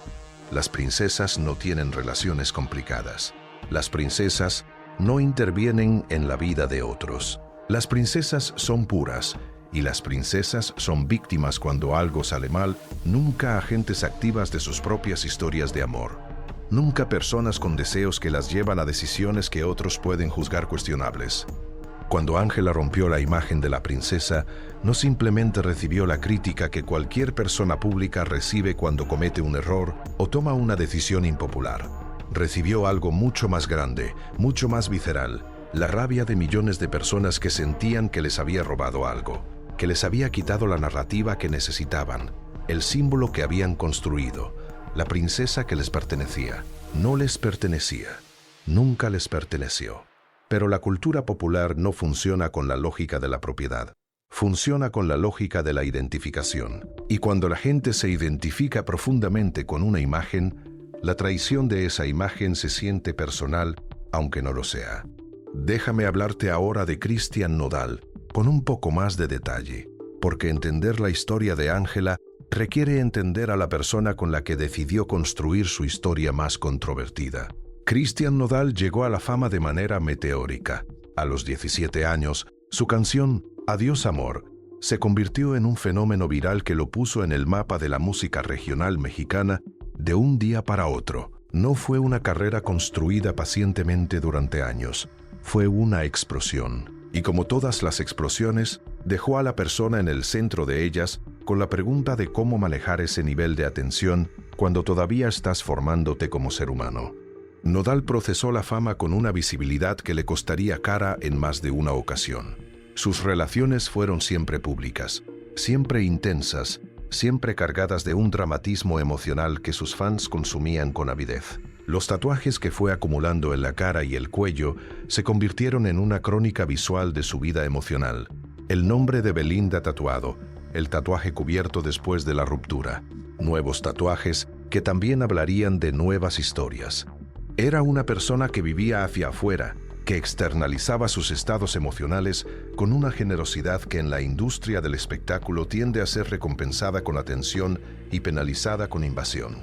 Las princesas no tienen relaciones complicadas. Las princesas no intervienen en la vida de otros. Las princesas son puras, y las princesas son víctimas cuando algo sale mal, nunca agentes activas de sus propias historias de amor. Nunca personas con deseos que las llevan a decisiones que otros pueden juzgar cuestionables. Cuando Ángela rompió la imagen de la princesa, no simplemente recibió la crítica que cualquier persona pública recibe cuando comete un error o toma una decisión impopular. Recibió algo mucho más grande, mucho más visceral, la rabia de millones de personas que sentían que les había robado algo, que les había quitado la narrativa que necesitaban, el símbolo que habían construido, la princesa que les pertenecía. No les pertenecía, nunca les perteneció. Pero la cultura popular no funciona con la lógica de la propiedad, funciona con la lógica de la identificación. Y cuando la gente se identifica profundamente con una imagen, la traición de esa imagen se siente personal, aunque no lo sea. Déjame hablarte ahora de Cristian Nodal, con un poco más de detalle, porque entender la historia de Ángela requiere entender a la persona con la que decidió construir su historia más controvertida. Cristian Nodal llegó a la fama de manera meteórica. A los 17 años, su canción Adiós Amor se convirtió en un fenómeno viral que lo puso en el mapa de la música regional mexicana de un día para otro. No fue una carrera construida pacientemente durante años, fue una explosión. Y como todas las explosiones, dejó a la persona en el centro de ellas con la pregunta de cómo manejar ese nivel de atención cuando todavía estás formándote como ser humano. Nodal procesó la fama con una visibilidad que le costaría cara en más de una ocasión. Sus relaciones fueron siempre públicas, siempre intensas, siempre cargadas de un dramatismo emocional que sus fans consumían con avidez. Los tatuajes que fue acumulando en la cara y el cuello se convirtieron en una crónica visual de su vida emocional. El nombre de Belinda tatuado, el tatuaje cubierto después de la ruptura, nuevos tatuajes que también hablarían de nuevas historias. Era una persona que vivía hacia afuera, que externalizaba sus estados emocionales con una generosidad que en la industria del espectáculo tiende a ser recompensada con atención y penalizada con invasión.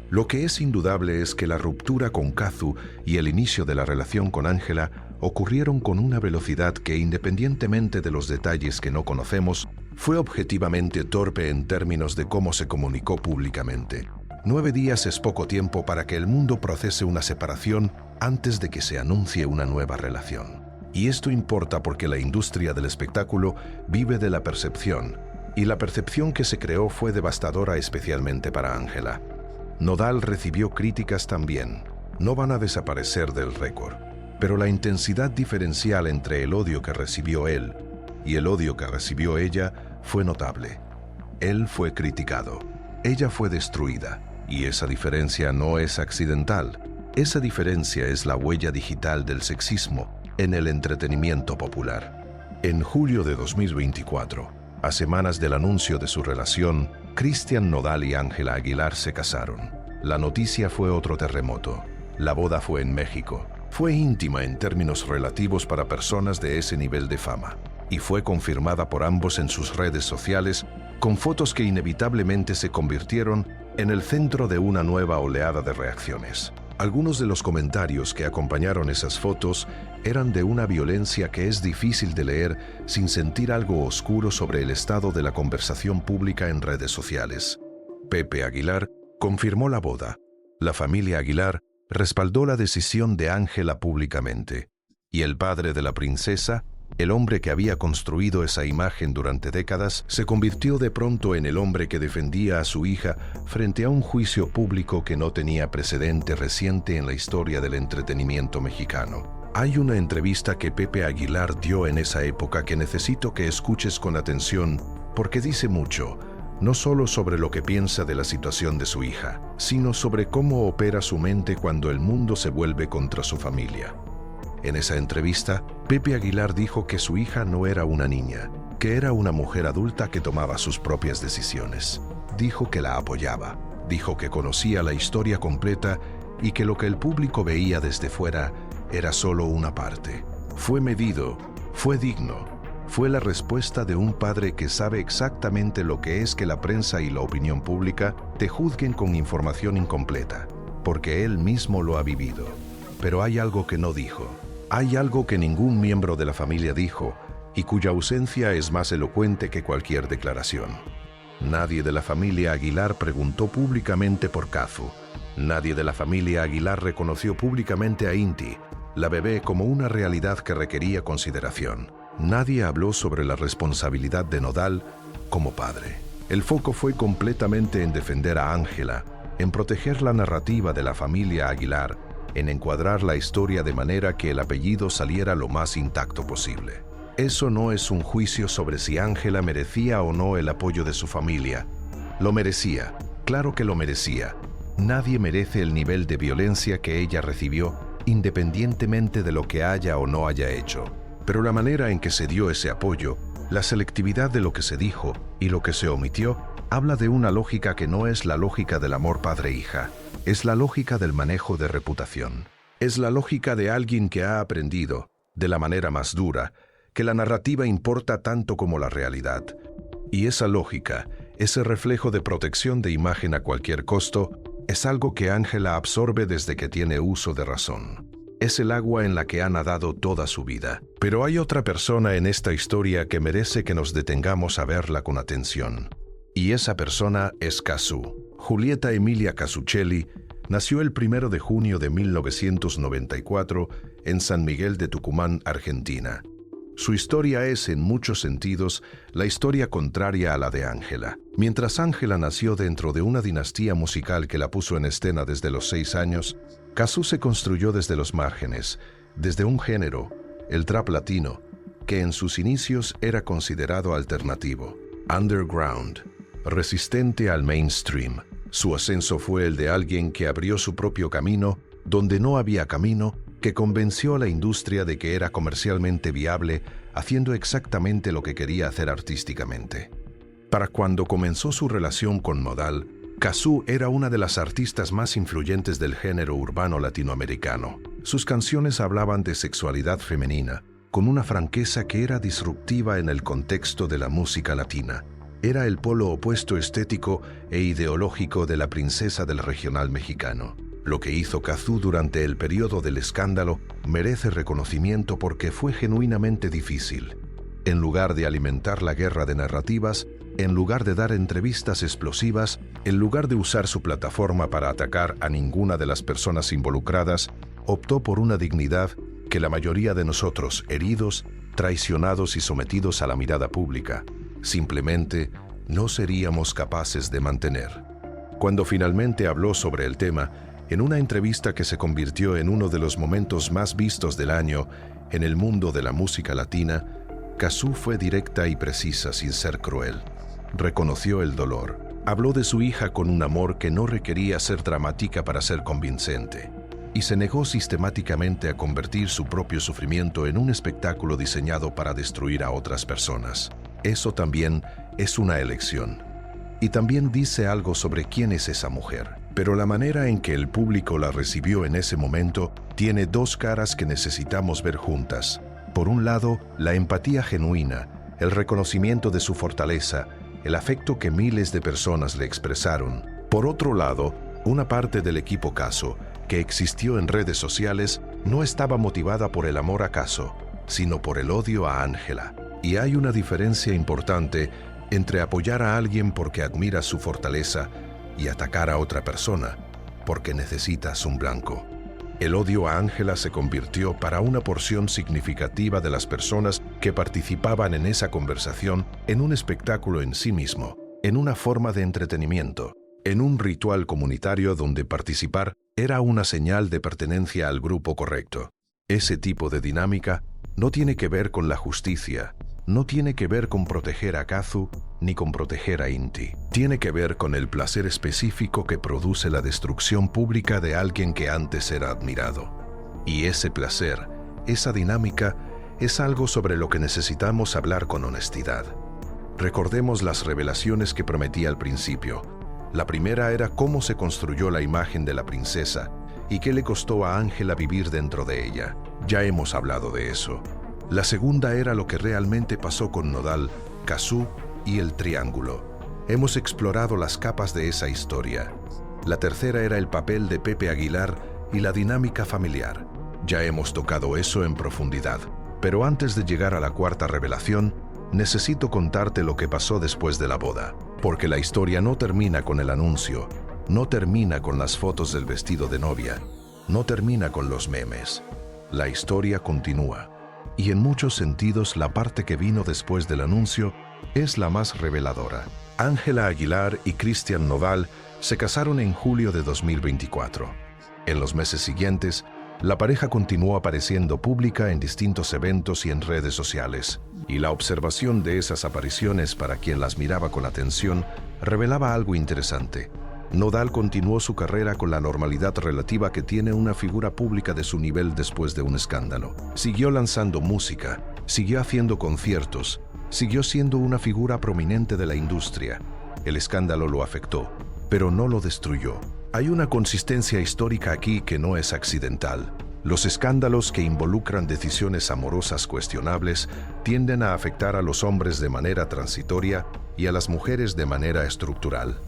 Lo que es indudable es que la ruptura con Kazu y el inicio de la relación con Ángela ocurrieron con una velocidad que, independientemente de los detalles que no conocemos, fue objetivamente torpe en términos de cómo se comunicó públicamente. 9 días es poco tiempo para que el mundo procese una separación antes de que se anuncie una nueva relación. Y esto importa porque la industria del espectáculo vive de la percepción, y la percepción que se creó fue devastadora especialmente para Ángela. Nodal recibió críticas también, no van a desaparecer del récord, pero la intensidad diferencial entre el odio que recibió él y el odio que recibió ella fue notable. Él fue criticado, ella fue destruida. Y esa diferencia no es accidental. Esa diferencia es la huella digital del sexismo en el entretenimiento popular. En julio de 2024, a semanas del anuncio de su relación, Cristian Nodal y Ángela Aguilar se casaron. La noticia fue otro terremoto. La boda fue en México. Fue íntima en términos relativos para personas de ese nivel de fama. Y fue confirmada por ambos en sus redes sociales, con fotos que inevitablemente se convirtieron en el centro de una nueva oleada de reacciones. Algunos de los comentarios que acompañaron esas fotos eran de una violencia que es difícil de leer sin sentir algo oscuro sobre el estado de la conversación pública en redes sociales. Pepe Aguilar confirmó la boda. La familia Aguilar respaldó la decisión de Ángela públicamente. Y el padre de la princesa El hombre que había construido esa imagen durante décadas se convirtió de pronto en el hombre que defendía a su hija frente a un juicio público que no tenía precedente reciente en la historia del entretenimiento mexicano. Hay una entrevista que Pepe Aguilar dio en esa época que necesito que escuches con atención porque dice mucho, no solo sobre lo que piensa de la situación de su hija, sino sobre cómo opera su mente cuando el mundo se vuelve contra su familia. En esa entrevista, Pepe Aguilar dijo que su hija no era una niña, que era una mujer adulta que tomaba sus propias decisiones. Dijo que la apoyaba, dijo que conocía la historia completa y que lo que el público veía desde fuera era solo una parte. Fue medido, fue digno, fue la respuesta de un padre que sabe exactamente lo que es que la prensa y la opinión pública te juzguen con información incompleta, porque él mismo lo ha vivido. Pero hay algo que no dijo. Hay algo que ningún miembro de la familia dijo y cuya ausencia es más elocuente que cualquier declaración. Nadie de la familia Aguilar preguntó públicamente por Casu. Nadie de la familia Aguilar reconoció públicamente a Inti, la bebé, como una realidad que requería consideración. Nadie habló sobre la responsabilidad de Nodal como padre. El foco fue completamente en defender a Ángela, en proteger la narrativa de la familia Aguilar, en encuadrar la historia de manera que el apellido saliera lo más intacto posible. Eso no es un juicio sobre si Ángela merecía o no el apoyo de su familia. Lo merecía, claro que lo merecía. Nadie merece el nivel de violencia que ella recibió, independientemente de lo que haya o no haya hecho. Pero la manera en que se dio ese apoyo, la selectividad de lo que se dijo y lo que se omitió, habla de una lógica que no es la lógica del amor padre-hija. Es la lógica del manejo de reputación. Es la lógica de alguien que ha aprendido, de la manera más dura, que la narrativa importa tanto como la realidad. Y esa lógica, ese reflejo de protección de imagen a cualquier costo, es algo que Ángela absorbe desde que tiene uso de razón. Es el agua en la que ha nadado toda su vida. Pero hay otra persona en esta historia que merece que nos detengamos a verla con atención. Y esa persona es Casu. Julieta Emilia Casuccelli nació el 1 de junio de 1994 en San Miguel de Tucumán, Argentina. Su historia es, en muchos sentidos, la historia contraria a la de Ángela. Mientras Ángela nació dentro de una dinastía musical que la puso en escena desde los 6 años, Casu se construyó desde los márgenes, desde un género, el trap latino, que en sus inicios era considerado alternativo, underground, resistente al mainstream. Su ascenso fue el de alguien que abrió su propio camino, donde no había camino, que convenció a la industria de que era comercialmente viable, haciendo exactamente lo que quería hacer artísticamente. Para cuando comenzó su relación con Nodal, Casu era una de las artistas más influyentes del género urbano latinoamericano. Sus canciones hablaban de sexualidad femenina, con una franqueza que era disruptiva en el contexto de la música latina. Era el polo opuesto estético e ideológico de la princesa del regional mexicano. Lo que hizo Casu durante el periodo del escándalo merece reconocimiento porque fue genuinamente difícil. En lugar de alimentar la guerra de narrativas, en lugar de dar entrevistas explosivas, en lugar de usar su plataforma para atacar a ninguna de las personas involucradas, optó por una dignidad que la mayoría de nosotros, heridos, traicionados y sometidos a la mirada pública, simplemente no seríamos capaces de mantener. Cuando finalmente habló sobre el tema, en una entrevista que se convirtió en uno de los momentos más vistos del año en el mundo de la música latina, Casu fue directa y precisa sin ser cruel. Reconoció el dolor. Habló de su hija con un amor que no requería ser dramática para ser convincente, y se negó sistemáticamente a convertir su propio sufrimiento en un espectáculo diseñado para destruir a otras personas. Eso también es una elección. Y también dice algo sobre quién es esa mujer. Pero la manera en que el público la recibió en ese momento tiene dos caras que necesitamos ver juntas. Por un lado, la empatía genuina, el reconocimiento de su fortaleza, el afecto que miles de personas le expresaron. Por otro lado, una parte del equipo Casu, que existió en redes sociales, no estaba motivada por el amor a Casu, sino por el odio a Ángela. Y hay una diferencia importante entre apoyar a alguien porque admira su fortaleza y atacar a otra persona porque necesitas un blanco. El odio a Ángela se convirtió para una porción significativa de las personas que participaban en esa conversación en un espectáculo en sí mismo, en una forma de entretenimiento, en un ritual comunitario donde participar era una señal de pertenencia al grupo correcto. Ese tipo de dinámica no tiene que ver con la justicia, no tiene que ver con proteger a Kazu ni con proteger a Inti. Tiene que ver con el placer específico que produce la destrucción pública de alguien que antes era admirado. Y ese placer, esa dinámica, es algo sobre lo que necesitamos hablar con honestidad. Recordemos las revelaciones que prometí al principio. La primera era cómo se construyó la imagen de la princesa y qué le costó a Ángela vivir dentro de ella. Ya hemos hablado de eso. La segunda era lo que realmente pasó con Nodal, Kazu y el Triángulo. Hemos explorado las capas de esa historia. La tercera era el papel de Pepe Aguilar y la dinámica familiar. Ya hemos tocado eso en profundidad. Pero antes de llegar a la cuarta revelación, necesito contarte lo que pasó después de la boda. Porque la historia no termina con el anuncio, no termina con las fotos del vestido de novia, no termina con los memes. La historia continúa. Y en muchos sentidos la parte que vino después del anuncio es la más reveladora. Ángela Aguilar y Cristian Nodal se casaron en julio de 2024. En los meses siguientes, la pareja continuó apareciendo pública en distintos eventos y en redes sociales, y la observación de esas apariciones para quien las miraba con atención revelaba algo interesante. Nodal continuó su carrera con la normalidad relativa que tiene una figura pública de su nivel después de un escándalo. Siguió lanzando música, siguió haciendo conciertos, siguió siendo una figura prominente de la industria. El escándalo lo afectó, pero no lo destruyó. Hay una consistencia histórica aquí que no es accidental. Los escándalos que involucran decisiones amorosas cuestionables tienden a afectar a los hombres de manera transitoria y a las mujeres de manera estructural.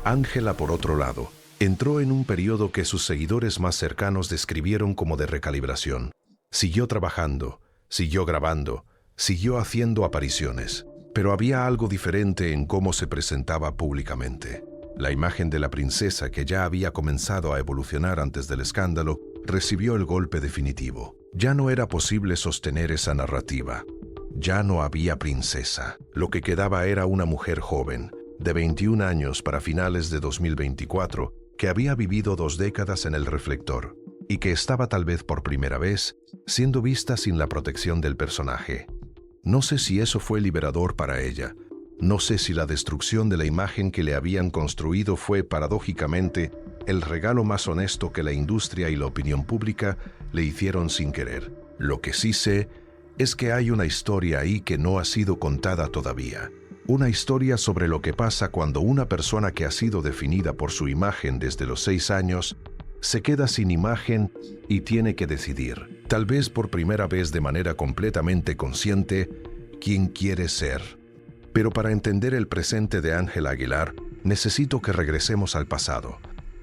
Ángela, por otro lado, entró en un periodo que sus seguidores más cercanos describieron como de recalibración. Siguió trabajando, siguió grabando, siguió haciendo apariciones, pero había algo diferente en cómo se presentaba públicamente. La imagen de la princesa, que ya había comenzado a evolucionar antes del escándalo, recibió el golpe definitivo. Ya no era posible sostener esa narrativa. Ya no había princesa. Lo que quedaba era una mujer joven, de 21 años para finales de 2024, que había vivido 2 décadas en el reflector y que estaba tal vez por primera vez siendo vista sin la protección del personaje. No sé si eso fue liberador para ella. No sé si la destrucción de la imagen que le habían construido fue, paradójicamente, el regalo más honesto que la industria y la opinión pública le hicieron sin querer. Lo que sí sé es que hay una historia ahí que no ha sido contada todavía. Una historia sobre lo que pasa cuando una persona que ha sido definida por su imagen desde los 6 años se queda sin imagen y tiene que decidir, tal vez por primera vez de manera completamente consciente, quién quiere ser. Pero para entender el presente de Ángela Aguilar, necesito que regresemos al pasado.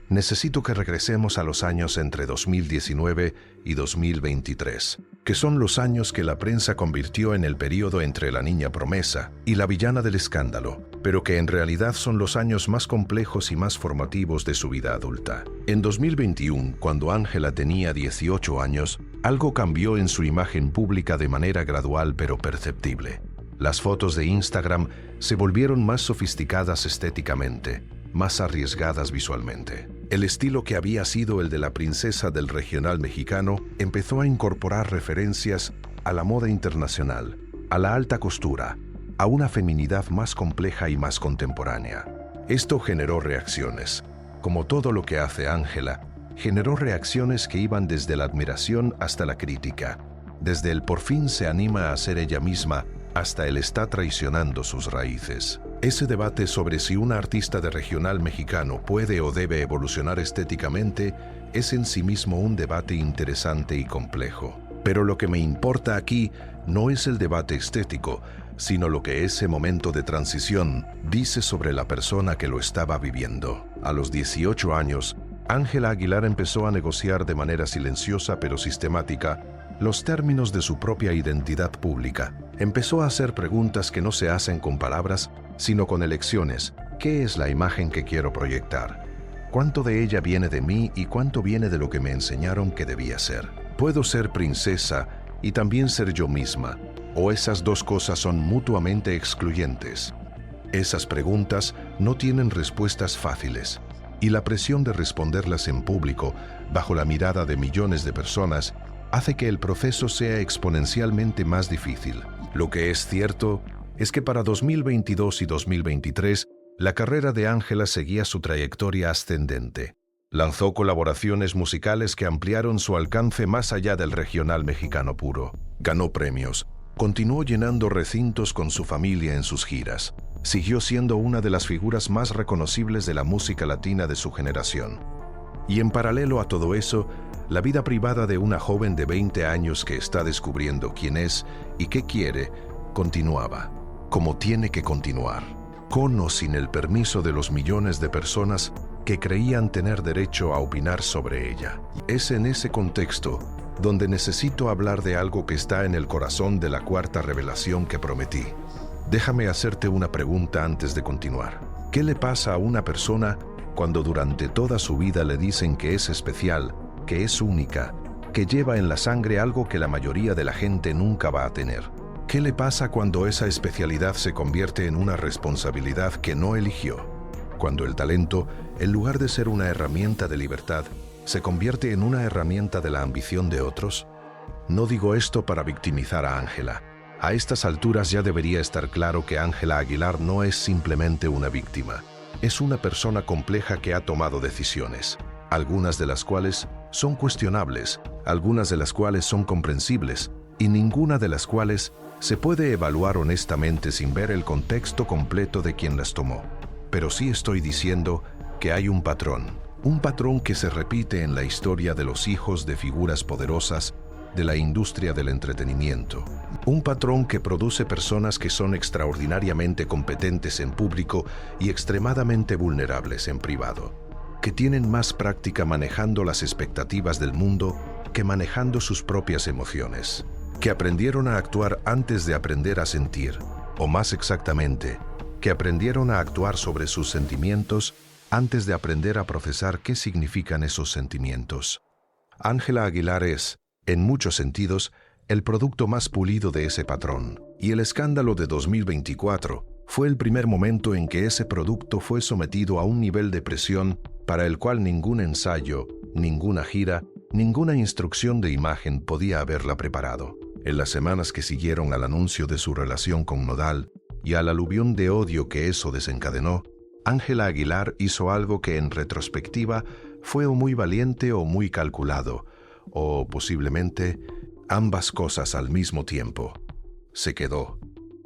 Necesito que regresemos a los años entre 2019 y 2023, que son los años que la prensa convirtió en el periodo entre la niña promesa y la villana del escándalo, pero que en realidad son los años más complejos y más formativos de su vida adulta. En 2021, cuando Ángela tenía 18 años, algo cambió en su imagen pública de manera gradual pero perceptible. Las fotos de Instagram se volvieron más sofisticadas estéticamente, más arriesgadas visualmente. El estilo que había sido el de la princesa del regional mexicano empezó a incorporar referencias a la moda internacional, a la alta costura, a una feminidad más compleja y más contemporánea. Esto generó reacciones. Como todo lo que hace Ángela, generó reacciones que iban desde la admiración hasta la crítica, desde el por fin se anima a ser ella misma hasta el está traicionando sus raíces. Ese debate sobre si un artista de regional mexicano puede o debe evolucionar estéticamente es en sí mismo un debate interesante y complejo. Pero lo que me importa aquí no es el debate estético, sino lo que ese momento de transición dice sobre la persona que lo estaba viviendo. A los 18 años, Ángela Aguilar empezó a negociar de manera silenciosa pero sistemática los términos de su propia identidad pública. Empezó a hacer preguntas que no se hacen con palabras, sino con elecciones. ¿Qué es la imagen que quiero proyectar? ¿Cuánto de ella viene de mí y cuánto viene de lo que me enseñaron que debía ser? Puedo ser princesa y también ser yo misma. ¿O esas dos cosas son mutuamente excluyentes? Esas preguntas no tienen respuestas fáciles, y la presión de responderlas en público, bajo la mirada de millones de personas, hace que el proceso sea exponencialmente más difícil. Lo que es cierto es que para 2022 y 2023, la carrera de Ángela seguía su trayectoria ascendente. Lanzó colaboraciones musicales que ampliaron su alcance más allá del regional mexicano puro. Ganó premios. Continuó llenando recintos con su familia en sus giras. Siguió siendo una de las figuras más reconocibles de la música latina de su generación. Y en paralelo a todo eso, la vida privada de una joven de 20 años que está descubriendo quién es y qué quiere, continuaba, como tiene que continuar, con o sin el permiso de los millones de personas que creían tener derecho a opinar sobre ella. Es en ese contexto donde necesito hablar de algo que está en el corazón de la cuarta revelación que prometí. Déjame hacerte una pregunta antes de continuar. ¿Qué le pasa a una persona cuando durante toda su vida le dicen que es especial, que es única, que lleva en la sangre algo que la mayoría de la gente nunca va a tener? ¿Qué le pasa cuando esa especialidad se convierte en una responsabilidad que no eligió? Cuando el talento, en lugar de ser una herramienta de libertad, se convierte en una herramienta de la ambición de otros. No digo esto para victimizar a Ángela. A estas alturas ya debería estar claro que Ángela Aguilar no es simplemente una víctima. Es una persona compleja que ha tomado decisiones, algunas de las cuales son cuestionables, algunas de las cuales son comprensibles, y ninguna de las cuales se puede evaluar honestamente sin ver el contexto completo de quien las tomó. Pero sí estoy diciendo que hay un patrón que se repite en la historia de los hijos de figuras poderosas de la industria del entretenimiento. Un patrón que produce personas que son extraordinariamente competentes en público y extremadamente vulnerables en privado, que tienen más práctica manejando las expectativas del mundo que manejando sus propias emociones, que aprendieron a actuar antes de aprender a sentir, o más exactamente, que aprendieron a actuar sobre sus sentimientos antes de aprender a procesar qué significan esos sentimientos. Ángela Aguilar es, en muchos sentidos, el producto más pulido de ese patrón, y el escándalo de 2024 fue el primer momento en que ese producto fue sometido a un nivel de presión para el cual ningún ensayo, ninguna gira, ninguna instrucción de imagen podía haberla preparado. En las semanas que siguieron al anuncio de su relación con Nodal y al aluvión de odio que eso desencadenó, Ángela Aguilar hizo algo que en retrospectiva fue o muy valiente o muy calculado, o posiblemente ambas cosas al mismo tiempo. Se quedó.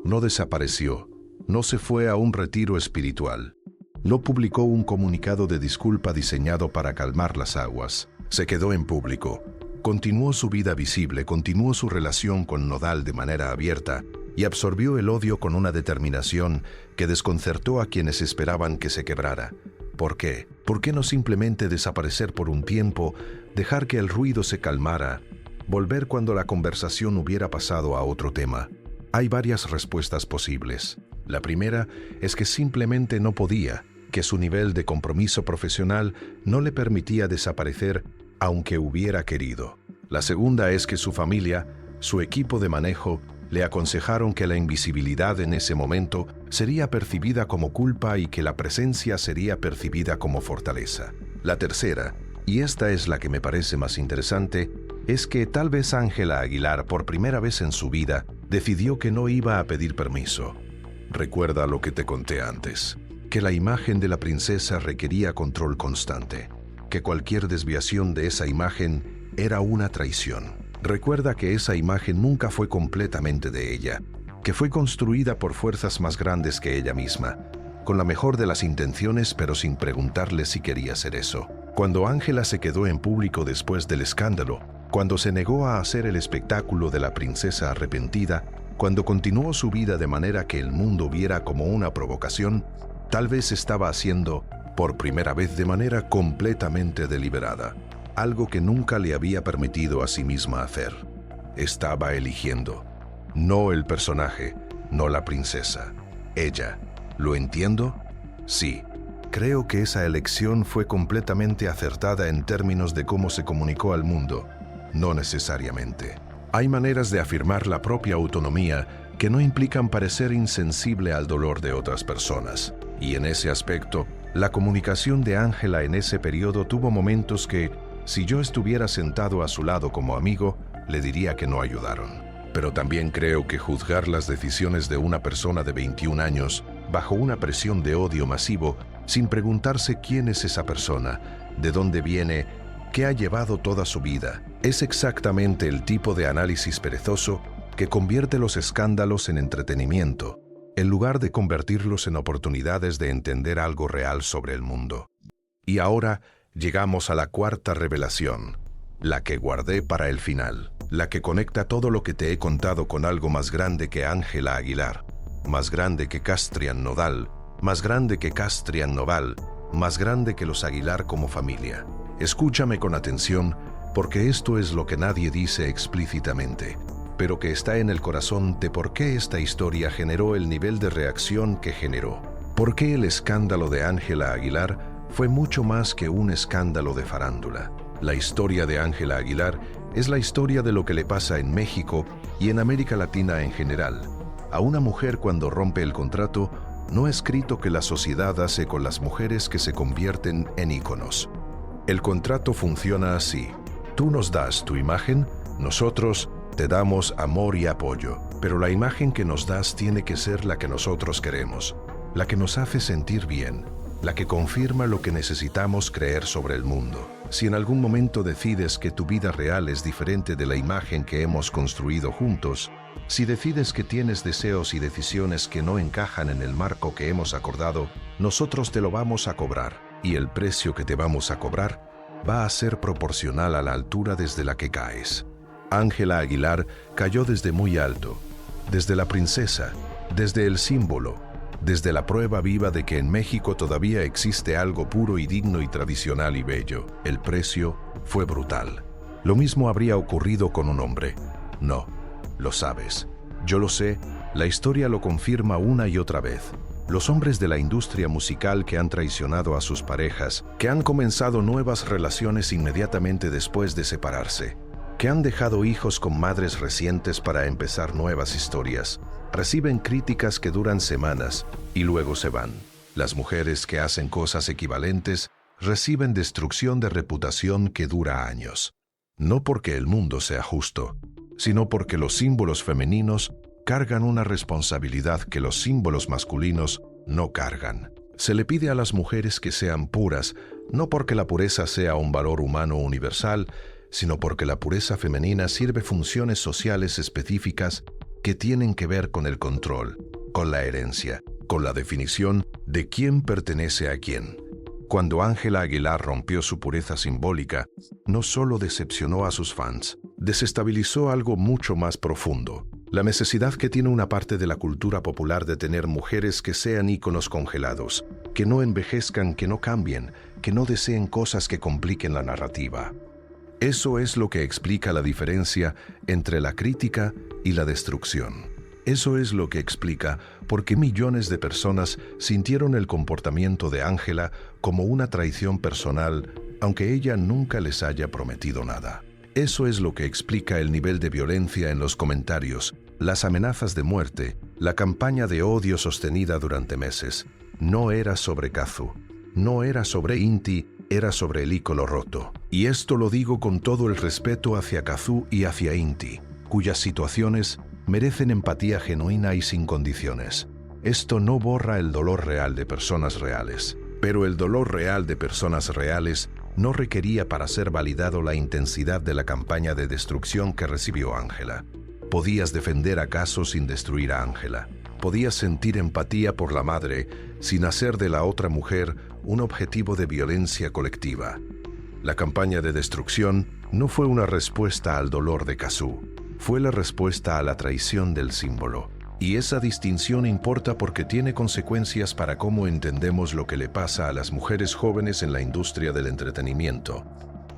No desapareció. No se fue a un retiro espiritual. No publicó un comunicado de disculpa diseñado para calmar las aguas. Se quedó en público. Continuó su vida visible, continuó su relación con Nodal de manera abierta y absorbió el odio con una determinación que desconcertó a quienes esperaban que se quebrara. ¿Por qué? ¿Por qué no simplemente desaparecer por un tiempo, dejar que el ruido se calmara, volver cuando la conversación hubiera pasado a otro tema? Hay varias respuestas posibles. La primera es que simplemente no podía, que su nivel de compromiso profesional no le permitía desaparecer aunque hubiera querido. La segunda es que su familia, su equipo de manejo, le aconsejaron que la invisibilidad en ese momento sería percibida como culpa y que la presencia sería percibida como fortaleza. La tercera, y esta es la que me parece más interesante, es que tal vez Ángela Aguilar, por primera vez en su vida, decidió que no iba a pedir permiso. Recuerda lo que te conté antes, que la imagen de la princesa requería control constante, que cualquier desviación de esa imagen era una traición. Recuerda que esa imagen nunca fue completamente de ella, que fue construida por fuerzas más grandes que ella misma, con la mejor de las intenciones pero sin preguntarle si quería hacer eso. Cuando Ángela se quedó en público después del escándalo, cuando se negó a hacer el espectáculo de la princesa arrepentida, cuando continuó su vida de manera que el mundo viera como una provocación, tal vez estaba haciendo, por primera vez de manera completamente deliberada, algo que nunca le había permitido a sí misma hacer. Estaba eligiendo. No el personaje, no la princesa. Ella. ¿Lo entiendo? Sí. Creo que esa elección fue completamente acertada en términos de cómo se comunicó al mundo. No necesariamente. Hay maneras de afirmar la propia autonomía que no implican parecer insensible al dolor de otras personas. Y en ese aspecto, la comunicación de Ángela en ese periodo tuvo momentos que, si yo estuviera sentado a su lado como amigo, le diría que no ayudaron. Pero también creo que juzgar las decisiones de una persona de 21 años bajo una presión de odio masivo, sin preguntarse quién es esa persona, de dónde viene, qué ha llevado toda su vida, es exactamente el tipo de análisis perezoso que convierte los escándalos en entretenimiento, en lugar de convertirlos en oportunidades de entender algo real sobre el mundo. Y ahora llegamos a la cuarta revelación, la que guardé para el final, la que conecta todo lo que te he contado con algo más grande que Ángela Aguilar, más grande que Castrian Nodal, más grande que Castrian Noval, más grande que los Aguilar como familia. Escúchame con atención, porque esto es lo que nadie dice explícitamente, pero que está en el corazón de por qué esta historia generó el nivel de reacción que generó. ¿Por qué el escándalo de Ángela Aguilar fue mucho más que un escándalo de farándula? La historia de Ángela Aguilar es la historia de lo que le pasa en México y en América Latina en general. A una mujer cuando rompe el contrato, no escrito que la sociedad hace con las mujeres que se convierten en íconos. El contrato funciona así. Tú nos das tu imagen, nosotros te damos amor y apoyo, pero la imagen que nos das tiene que ser la que nosotros queremos, la que nos hace sentir bien, la que confirma lo que necesitamos creer sobre el mundo. Si en algún momento decides que tu vida real es diferente de la imagen que hemos construido juntos, si decides que tienes deseos y decisiones que no encajan en el marco que hemos acordado, nosotros te lo vamos a cobrar, y el precio que te vamos a cobrar va a ser proporcional a la altura desde la que caes. Ángela Aguilar cayó desde muy alto, desde la princesa, desde el símbolo, desde la prueba viva de que en México todavía existe algo puro y digno y tradicional y bello. El precio fue brutal. Lo mismo habría ocurrido con un hombre. No, lo sabes. Yo lo sé, la historia lo confirma una y otra vez. Los hombres de la industria musical que han traicionado a sus parejas, que han comenzado nuevas relaciones inmediatamente después de separarse, que han dejado hijos con madres recientes para empezar nuevas historias, reciben críticas que duran semanas y luego se van. Las mujeres que hacen cosas equivalentes reciben destrucción de reputación que dura años. No porque el mundo sea justo, sino porque los símbolos femeninos cargan una responsabilidad que los símbolos masculinos no cargan. Se le pide a las mujeres que sean puras, no porque la pureza sea un valor humano universal, sino porque la pureza femenina sirve funciones sociales específicas que tienen que ver con el control, con la herencia, con la definición de quién pertenece a quién. Cuando Ángela Aguilar rompió su pureza simbólica, no solo decepcionó a sus fans, desestabilizó algo mucho más profundo. La necesidad que tiene una parte de la cultura popular de tener mujeres que sean íconos congelados, que no envejezcan, que no cambien, que no deseen cosas que compliquen la narrativa. Eso es lo que explica la diferencia entre la crítica y la destrucción. Eso es lo que explica por qué millones de personas sintieron el comportamiento de Ángela como una traición personal, aunque ella nunca les haya prometido nada. Eso es lo que explica el nivel de violencia en los comentarios, las amenazas de muerte, la campaña de odio sostenida durante meses. No era sobre Cazzu, no era sobre Inti, era sobre el ícono roto. Y esto lo digo con todo el respeto hacia Cazzu y hacia Inti, cuyas situaciones merecen empatía genuina y sin condiciones. Esto no borra el dolor real de personas reales, pero el dolor real de personas reales no requería para ser validado la intensidad de la campaña de destrucción que recibió Ángela. Podías defender a Cazzu sin destruir a Ángela. Podías sentir empatía por la madre sin hacer de la otra mujer un objetivo de violencia colectiva. La campaña de destrucción no fue una respuesta al dolor de Cazzu, fue la respuesta a la traición del símbolo. Y esa distinción importa porque tiene consecuencias para cómo entendemos lo que le pasa a las mujeres jóvenes en la industria del entretenimiento.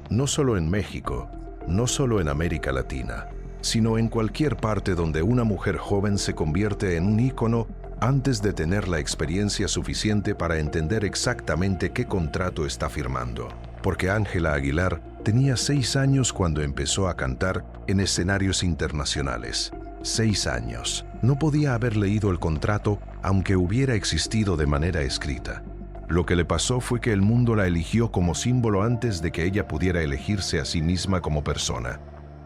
No solo en México, no solo en América Latina, sino en cualquier parte donde una mujer joven se convierte en un ícono antes de tener la experiencia suficiente para entender exactamente qué contrato está firmando. Porque Ángela Aguilar Tenía 6 años cuando empezó a cantar en escenarios internacionales. 6 años. No podía haber leído el contrato aunque hubiera existido de manera escrita. Lo que le pasó fue que el mundo la eligió como símbolo antes de que ella pudiera elegirse a sí misma como persona.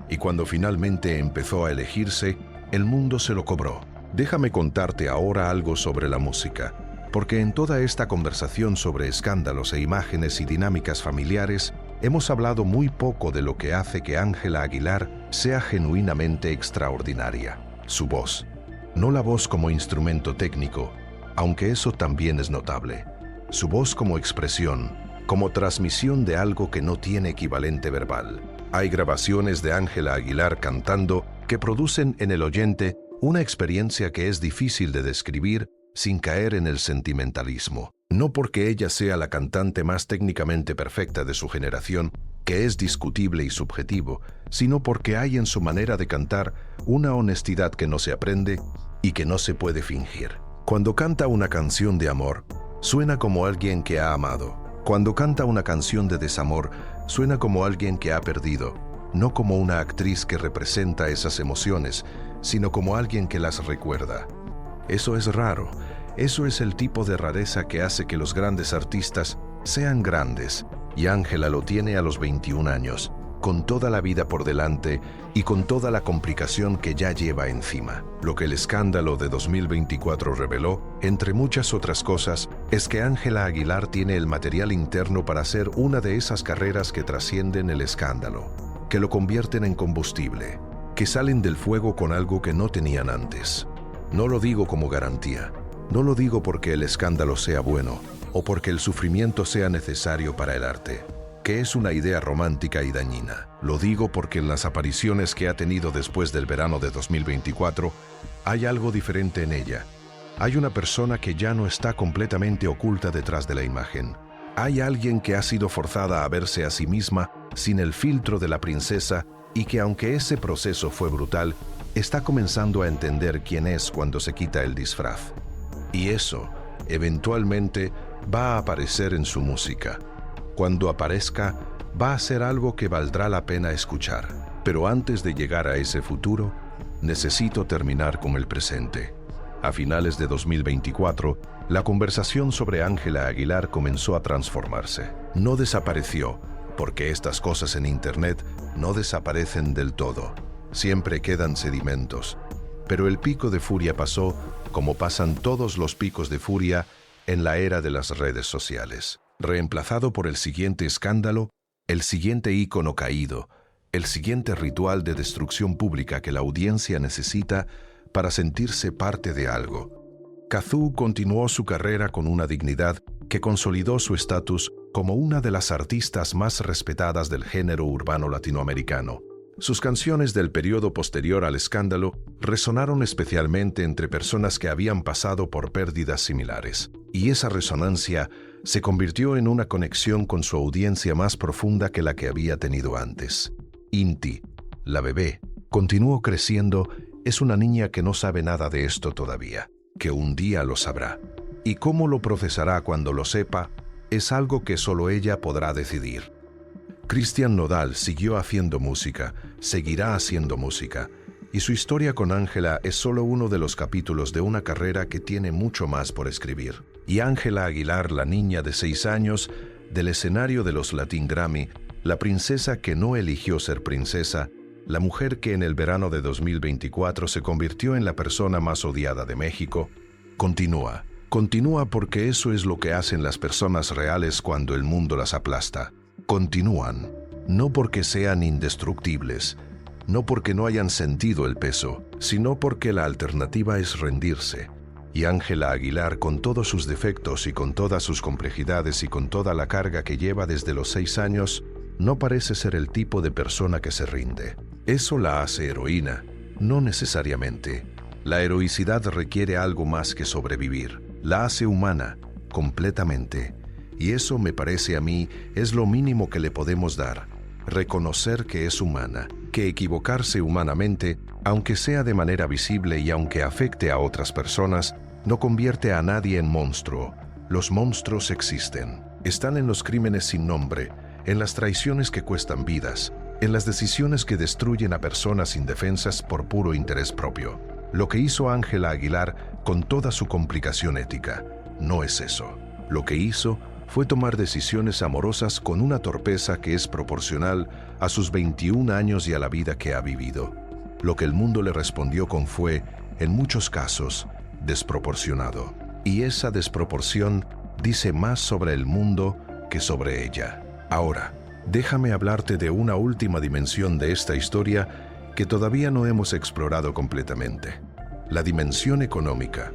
Y cuando finalmente empezó a elegirse, el mundo se lo cobró. Déjame contarte ahora algo sobre la música, porque en toda esta conversación sobre escándalos e imágenes y dinámicas familiares, hemos hablado muy poco de lo que hace que Ángela Aguilar sea genuinamente extraordinaria. Su voz. No la voz como instrumento técnico, aunque eso también es notable. Su voz como expresión, como transmisión de algo que no tiene equivalente verbal. Hay grabaciones de Ángela Aguilar cantando que producen en el oyente una experiencia que es difícil de describir sin caer en el sentimentalismo. No porque ella sea la cantante más técnicamente perfecta de su generación, que es discutible y subjetivo, sino porque hay en su manera de cantar una honestidad que no se aprende y que no se puede fingir. Cuando canta una canción de amor, suena como alguien que ha amado. Cuando canta una canción de desamor, suena como alguien que ha perdido, no como una actriz que representa esas emociones, sino como alguien que las recuerda. Eso es raro. Eso es el tipo de rareza que hace que los grandes artistas sean grandes, y Ángela lo tiene a los 21 años, con toda la vida por delante y con toda la complicación que ya lleva encima. Lo que el escándalo de 2024 reveló, entre muchas otras cosas, es que Ángela Aguilar tiene el material interno para hacer una de esas carreras que trascienden el escándalo, que lo convierten en combustible, que salen del fuego con algo que no tenían antes. No lo digo como garantía. No lo digo porque el escándalo sea bueno o porque el sufrimiento sea necesario para el arte, que es una idea romántica y dañina. Lo digo porque en las apariciones que ha tenido después del verano de 2024, hay algo diferente en ella. Hay una persona que ya no está completamente oculta detrás de la imagen. Hay alguien que ha sido forzada a verse a sí misma sin el filtro de la princesa y que, aunque ese proceso fue brutal, está comenzando a entender quién es cuando se quita el disfraz. Y eso, eventualmente, va a aparecer en su música. Cuando aparezca, va a ser algo que valdrá la pena escuchar. Pero antes de llegar a ese futuro, necesito terminar con el presente. A finales de 2024, la conversación sobre Ángela Aguilar comenzó a transformarse. No desapareció, porque estas cosas en Internet no desaparecen del todo. Siempre quedan sedimentos. Pero el pico de furia pasó, como pasan todos los picos de furia en la era de las redes sociales. Reemplazado por el siguiente escándalo, el siguiente ícono caído, el siguiente ritual de destrucción pública que la audiencia necesita para sentirse parte de algo. Cazzu continuó su carrera con una dignidad que consolidó su estatus como una de las artistas más respetadas del género urbano latinoamericano. Sus canciones del periodo posterior al escándalo resonaron especialmente entre personas que habían pasado por pérdidas similares, y esa resonancia se convirtió en una conexión con su audiencia más profunda que la que había tenido antes. Inti, la bebé, continuó creciendo. Es una niña que no sabe nada de esto todavía, que un día lo sabrá. Y cómo lo procesará cuando lo sepa, es algo que solo ella podrá decidir. Cristian Nodal siguió haciendo música, seguirá haciendo música, y su historia con Ángela es solo uno de los capítulos de una carrera que tiene mucho más por escribir. Y Ángela Aguilar, la niña de 6 años, del escenario de los Latin Grammy, la princesa que no eligió ser princesa, la mujer que en el verano de 2024 se convirtió en la persona más odiada de México, continúa. Continúa porque eso es lo que hacen las personas reales cuando el mundo las aplasta. Continúan, no porque sean indestructibles, no porque no hayan sentido el peso, sino porque la alternativa es rendirse. Y Ángela Aguilar, con todos sus defectos y con todas sus complejidades y con toda la carga que lleva desde los 6 años, no parece ser el tipo de persona que se rinde. Eso la hace heroína, no necesariamente. La heroicidad requiere algo más que sobrevivir. La hace humana, completamente. Y eso, me parece a mí, es lo mínimo que le podemos dar. Reconocer que es humana, que equivocarse humanamente, aunque sea de manera visible y aunque afecte a otras personas, no convierte a nadie en monstruo. Los monstruos existen. Están en los crímenes sin nombre, en las traiciones que cuestan vidas, en las decisiones que destruyen a personas indefensas por puro interés propio. Lo que hizo Ángela Aguilar, con toda su complicación ética, no es eso. Lo que hizo fue tomar decisiones amorosas con una torpeza que es proporcional a sus 21 años y a la vida que ha vivido. Lo que el mundo le respondió con fue, en muchos casos, desproporcionado. Y esa desproporción dice más sobre el mundo que sobre ella. Ahora, déjame hablarte de una última dimensión de esta historia que todavía no hemos explorado completamente. La dimensión económica.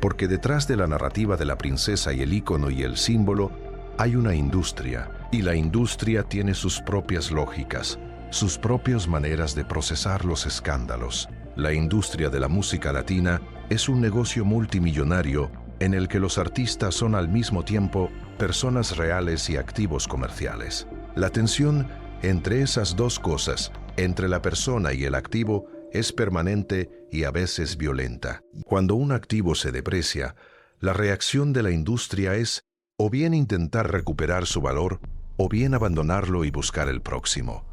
Porque detrás de la narrativa de la princesa y el ícono y el símbolo hay una industria, y la industria tiene sus propias lógicas, sus propias maneras de procesar los escándalos. La industria de la música latina es un negocio multimillonario en el que los artistas son al mismo tiempo personas reales y activos comerciales. La tensión entre esas dos cosas, entre la persona y el activo, es permanente y a veces violenta. Cuando un activo se deprecia, la reacción de la industria es o bien intentar recuperar su valor o bien abandonarlo y buscar el próximo.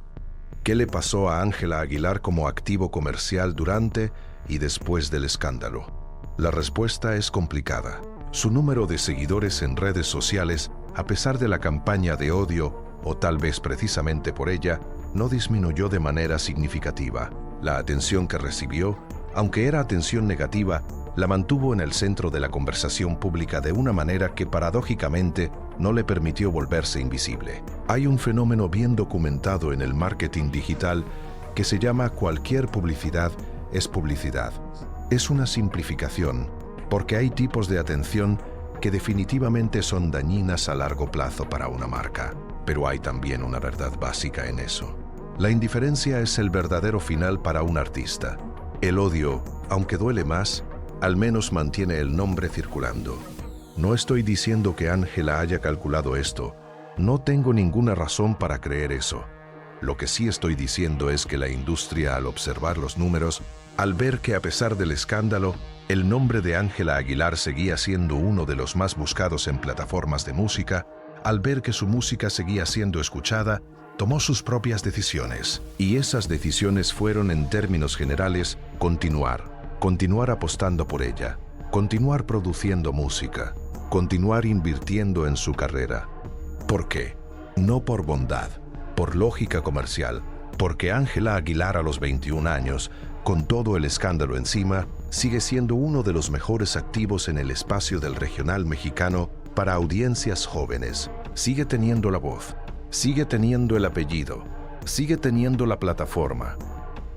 ¿Qué le pasó a Ángela Aguilar como activo comercial durante y después del escándalo? La respuesta es complicada. Su número de seguidores en redes sociales, a pesar de la campaña de odio, o tal vez precisamente por ella, no disminuyó de manera significativa. La atención que recibió, aunque era atención negativa, la mantuvo en el centro de la conversación pública de una manera que paradójicamente no le permitió volverse invisible. Hay un fenómeno bien documentado en el marketing digital que se llama cualquier publicidad es publicidad. Es una simplificación, porque hay tipos de atención que definitivamente son dañinas a largo plazo para una marca. Pero hay también una verdad básica en eso. La indiferencia es el verdadero final para un artista. El odio, aunque duele más, al menos mantiene el nombre circulando. No estoy diciendo que Ángela haya calculado esto. No tengo ninguna razón para creer eso. Lo que sí estoy diciendo es que la industria, al observar los números, al ver que a pesar del escándalo, el nombre de Ángela Aguilar seguía siendo uno de los más buscados en plataformas de música, al ver que su música seguía siendo escuchada, tomó sus propias decisiones. Y esas decisiones fueron, en términos generales, continuar apostando por ella, continuar produciendo música, continuar invirtiendo en su carrera. ¿Por qué? No por bondad, por lógica comercial, porque Ángela Aguilar a los 21 años, con todo el escándalo encima, sigue siendo uno de los mejores activos en el espacio del regional mexicano para audiencias jóvenes. Sigue teniendo la voz, sigue teniendo el apellido, sigue teniendo la plataforma.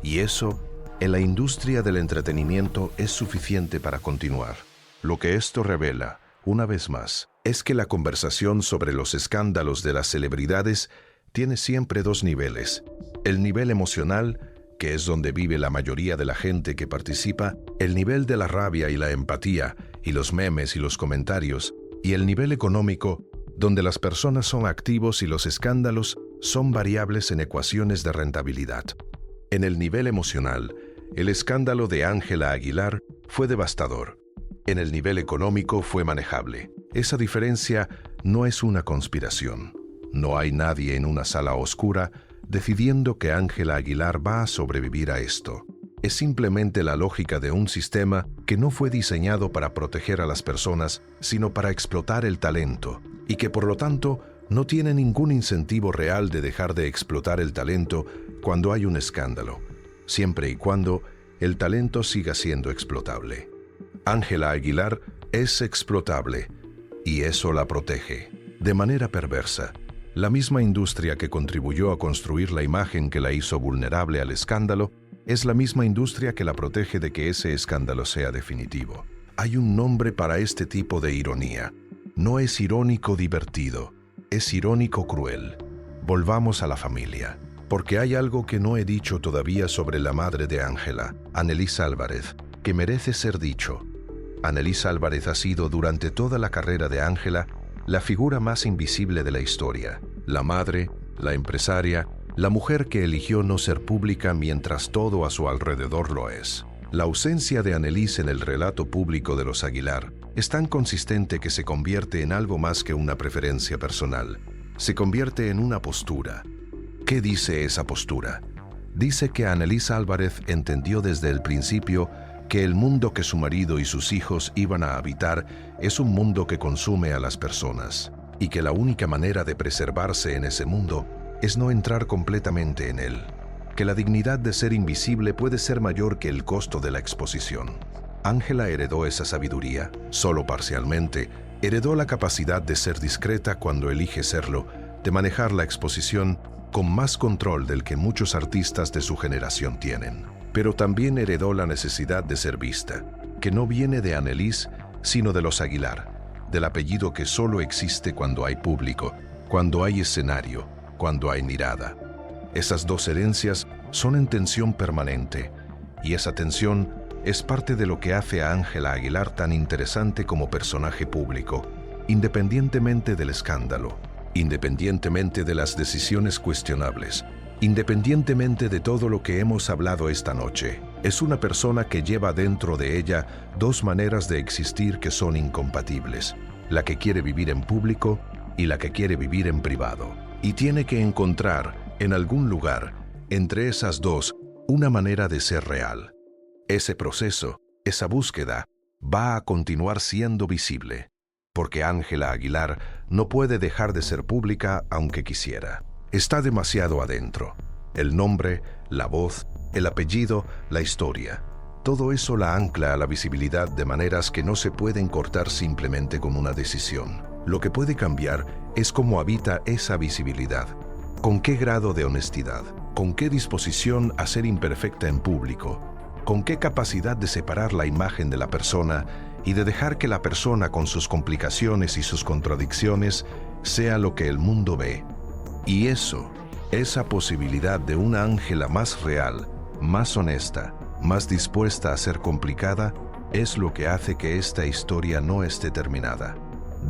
Y eso, en la industria del entretenimiento, es suficiente para continuar. Lo que esto revela, una vez más, es que la conversación sobre los escándalos de las celebridades tiene siempre dos niveles. El nivel emocional, que es donde vive la mayoría de la gente que participa, el nivel de la rabia y la empatía, y los memes y los comentarios, y el nivel económico, donde las personas son activos y los escándalos son variables en ecuaciones de rentabilidad. En el nivel emocional, el escándalo de Ángela Aguilar fue devastador. En el nivel económico fue manejable. Esa diferencia no es una conspiración. No hay nadie en una sala oscura decidiendo que Ángela Aguilar va a sobrevivir a esto. Es simplemente la lógica de un sistema que no fue diseñado para proteger a las personas, sino para explotar el talento, y que por lo tanto no tiene ningún incentivo real de dejar de explotar el talento cuando hay un escándalo, siempre y cuando el talento siga siendo explotable. Ángela Aguilar es explotable, y eso la protege, de manera perversa. La misma industria que contribuyó a construir la imagen que la hizo vulnerable al escándalo es la misma industria que la protege de que ese escándalo sea definitivo. Hay un nombre para este tipo de ironía. No es irónico divertido, es irónico cruel. Volvamos a la familia, porque hay algo que no he dicho todavía sobre la madre de Ángela, Annelise Álvarez, que merece ser dicho. Annelise Álvarez ha sido durante toda la carrera de Ángela la figura más invisible de la historia, la madre, la empresaria, la mujer que eligió no ser pública mientras todo a su alrededor lo es. La ausencia de Annelise en el relato público de los Aguilar es tan consistente que se convierte en algo más que una preferencia personal. se convierte en una postura. ¿Qué dice esa postura? Dice que Annelise Álvarez entendió desde el principio que el mundo que su marido y sus hijos iban a habitar es un mundo que consume a las personas, y que la única manera de preservarse en ese mundo es no entrar completamente en él, que la dignidad de ser invisible puede ser mayor que el costo de la exposición. Ángela heredó esa sabiduría, solo parcialmente. Heredó la capacidad de ser discreta cuando elige serlo, de manejar la exposición con más control del que muchos artistas de su generación tienen. Pero también heredó la necesidad de ser vista, que no viene de Annelise, sino de los Aguilar, del apellido que solo existe cuando hay público, cuando hay escenario, cuando hay mirada. Esas dos herencias son en tensión permanente, y esa tensión es parte de lo que hace a Ángela Aguilar tan interesante como personaje público, independientemente del escándalo, independientemente de las decisiones cuestionables, independientemente de todo lo que hemos hablado esta noche. Es una persona que lleva dentro de ella dos maneras de existir que son incompatibles, la que quiere vivir en público y la que quiere vivir en privado. Y tiene que encontrar, en algún lugar, entre esas dos, una manera de ser real. Ese proceso, esa búsqueda, va a continuar siendo visible, porque Ángela Aguilar no puede dejar de ser pública aunque quisiera. Está demasiado adentro. El nombre, la voz, el apellido, la historia. Todo eso la ancla a la visibilidad de maneras que no se pueden cortar simplemente con una decisión. Lo que puede cambiar es cómo habita esa visibilidad. ¿Con qué grado de honestidad? ¿Con qué disposición a ser imperfecta en público? ¿Con qué capacidad de separar la imagen de la persona y de dejar que la persona con sus complicaciones y sus contradicciones sea lo que el mundo ve? Y eso, esa posibilidad de una Ángela más real, más honesta, más dispuesta a ser complicada, es lo que hace que esta historia no esté terminada.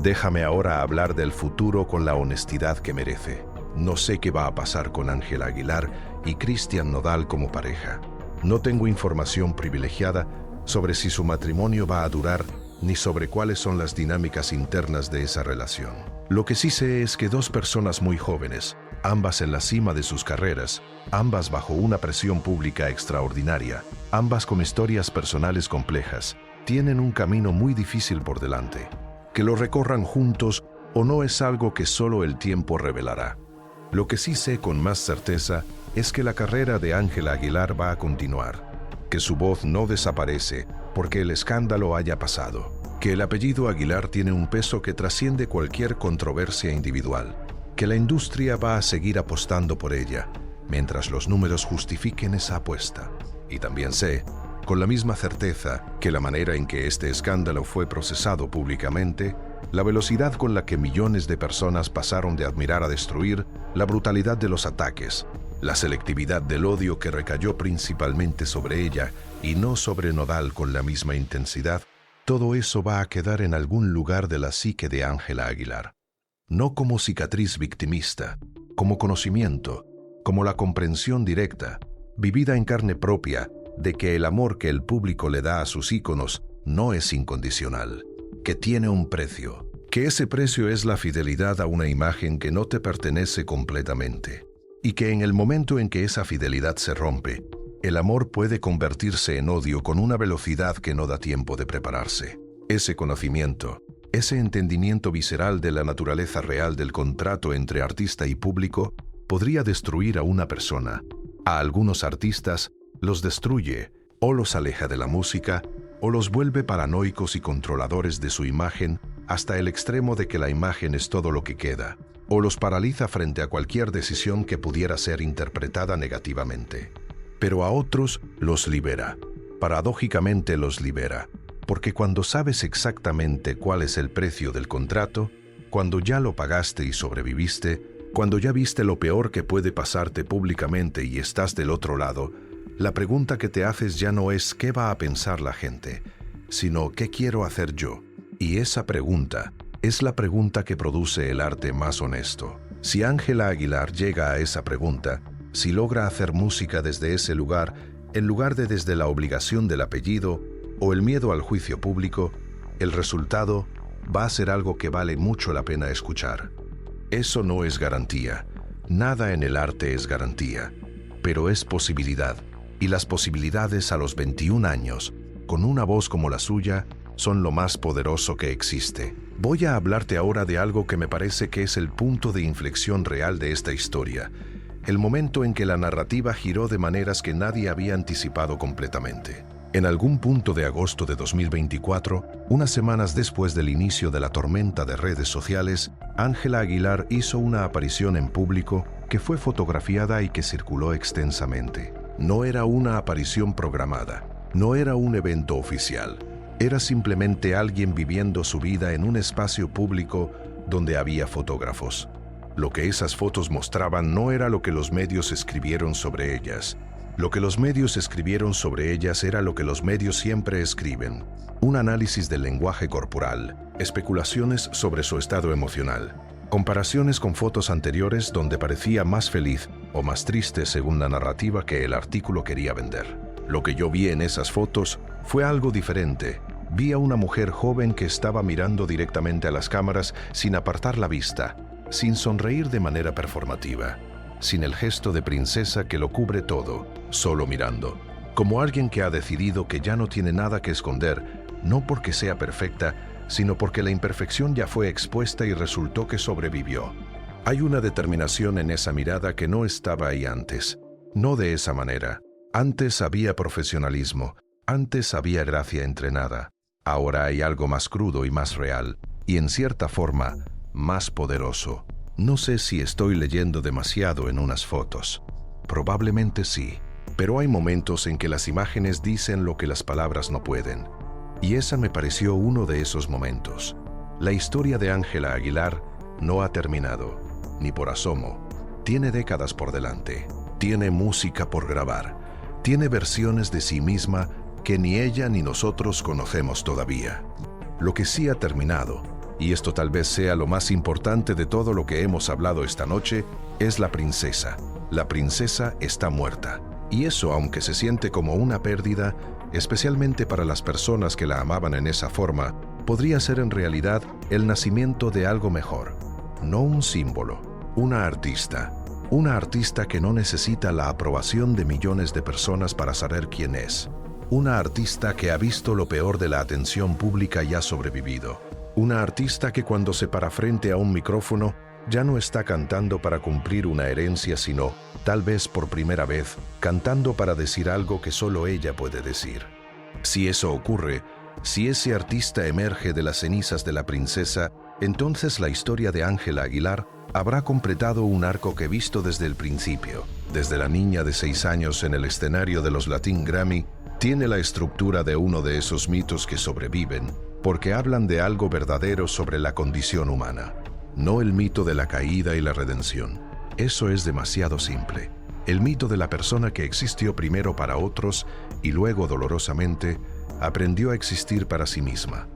Déjame ahora hablar del futuro con la honestidad que merece. No sé qué va a pasar con Ángela Aguilar y Cristian Nodal como pareja. No tengo información privilegiada sobre si su matrimonio va a durar ni sobre cuáles son las dinámicas internas de esa relación. Lo que sí sé es que dos personas muy jóvenes, ambas en la cima de sus carreras, ambas bajo una presión pública extraordinaria, ambas con historias personales complejas, tienen un camino muy difícil por delante. Que lo recorran juntos o no es algo que solo el tiempo revelará. Lo que sí sé con más certeza es que la carrera de Ángela Aguilar va a continuar, que su voz no desaparece porque el escándalo haya pasado, que el apellido Aguilar tiene un peso que trasciende cualquier controversia individual, que la industria va a seguir apostando por ella, mientras los números justifiquen esa apuesta. Y también sé, con la misma certeza, que la manera en que este escándalo fue procesado públicamente, la velocidad con la que millones de personas pasaron de admirar a destruir, la brutalidad de los ataques, la selectividad del odio que recayó principalmente sobre ella y no sobre Nodal con la misma intensidad, todo eso va a quedar en algún lugar de la psique de Ángela Aguilar. No como cicatriz victimista, como conocimiento, como la comprensión directa, vivida en carne propia, de que el amor que el público le da a sus íconos no es incondicional, que tiene un precio, que ese precio es la fidelidad a una imagen que no te pertenece completamente, y que en el momento en que esa fidelidad se rompe, el amor puede convertirse en odio con una velocidad que no da tiempo de prepararse. Ese conocimiento, ese entendimiento visceral de la naturaleza real del contrato entre artista y público, podría destruir a una persona. A algunos artistas los destruye, o los aleja de la música, o los vuelve paranoicos y controladores de su imagen hasta el extremo de que la imagen es todo lo que queda, o los paraliza frente a cualquier decisión que pudiera ser interpretada negativamente. Pero a otros los libera, paradójicamente los libera, porque cuando sabes exactamente cuál es el precio del contrato, cuando ya lo pagaste y sobreviviste, cuando ya viste lo peor que puede pasarte públicamente y estás del otro lado, la pregunta que te haces ya no es ¿qué va a pensar la gente?, sino ¿qué quiero hacer yo? Y esa pregunta es la pregunta que produce el arte más honesto. Si Ángela Aguilar llega a esa pregunta, si logra hacer música desde ese lugar, en lugar de desde la obligación del apellido o el miedo al juicio público, el resultado va a ser algo que vale mucho la pena escuchar. Eso no es garantía. Nada en el arte es garantía, pero es posibilidad. Y las posibilidades a los 21 años, con una voz como la suya, son lo más poderoso que existe. Voy a hablarte ahora de algo que me parece que es el punto de inflexión real de esta historia, el momento en que la narrativa giró de maneras que nadie había anticipado completamente. En algún punto de agosto de 2024, unas semanas después del inicio de la tormenta de redes sociales, Ángela Aguilar hizo una aparición en público que fue fotografiada y que circuló extensamente. No era una aparición programada, no era un evento oficial. Era simplemente alguien viviendo su vida en un espacio público donde había fotógrafos. Lo que esas fotos mostraban no era lo que los medios escribieron sobre ellas. Lo que los medios escribieron sobre ellas era lo que los medios siempre escriben: un análisis del lenguaje corporal, especulaciones sobre su estado emocional, comparaciones con fotos anteriores donde parecía más feliz o más triste según la narrativa que el artículo quería vender. Lo que yo vi en esas fotos fue algo diferente. Vi a una mujer joven que estaba mirando directamente a las cámaras sin apartar la vista, sin sonreír de manera performativa, sin el gesto de princesa que lo cubre todo, solo mirando, como alguien que ha decidido que ya no tiene nada que esconder, no porque sea perfecta, sino porque la imperfección ya fue expuesta y resultó que sobrevivió. Hay una determinación en esa mirada que no estaba ahí antes, no de esa manera. Antes había profesionalismo, antes había gracia entrenada. Ahora hay algo más crudo y más real, y en cierta forma, más poderoso. No sé si estoy leyendo demasiado en unas fotos. Probablemente sí, pero hay momentos en que las imágenes dicen lo que las palabras no pueden. Y esa me pareció uno de esos momentos. La historia de Ángela Aguilar no ha terminado, ni por asomo. Tiene décadas por delante, tiene música por grabar. Tiene versiones de sí misma que ni ella ni nosotros conocemos todavía. Lo que sí ha terminado, y esto tal vez sea lo más importante de todo lo que hemos hablado esta noche, es la princesa. La princesa está muerta. Y eso, aunque se siente como una pérdida, especialmente para las personas que la amaban en esa forma, podría ser en realidad el nacimiento de algo mejor. No un símbolo, una artista. Una artista que no necesita la aprobación de millones de personas para saber quién es. Una artista que ha visto lo peor de la atención pública y ha sobrevivido. Una artista que cuando se para frente a un micrófono ya no está cantando para cumplir una herencia, sino, tal vez por primera vez, cantando para decir algo que solo ella puede decir. Si eso ocurre, si ese artista emerge de las cenizas de la princesa, entonces la historia de Ángela Aguilar habrá completado un arco que, visto desde el principio, desde la niña de 6 años en el escenario de los Latin Grammy, tiene la estructura de uno de esos mitos que sobreviven, porque hablan de algo verdadero sobre la condición humana. No el mito de la caída y la redención. Eso es demasiado simple. El mito de la persona que existió primero para otros y luego dolorosamente aprendió a existir para sí misma.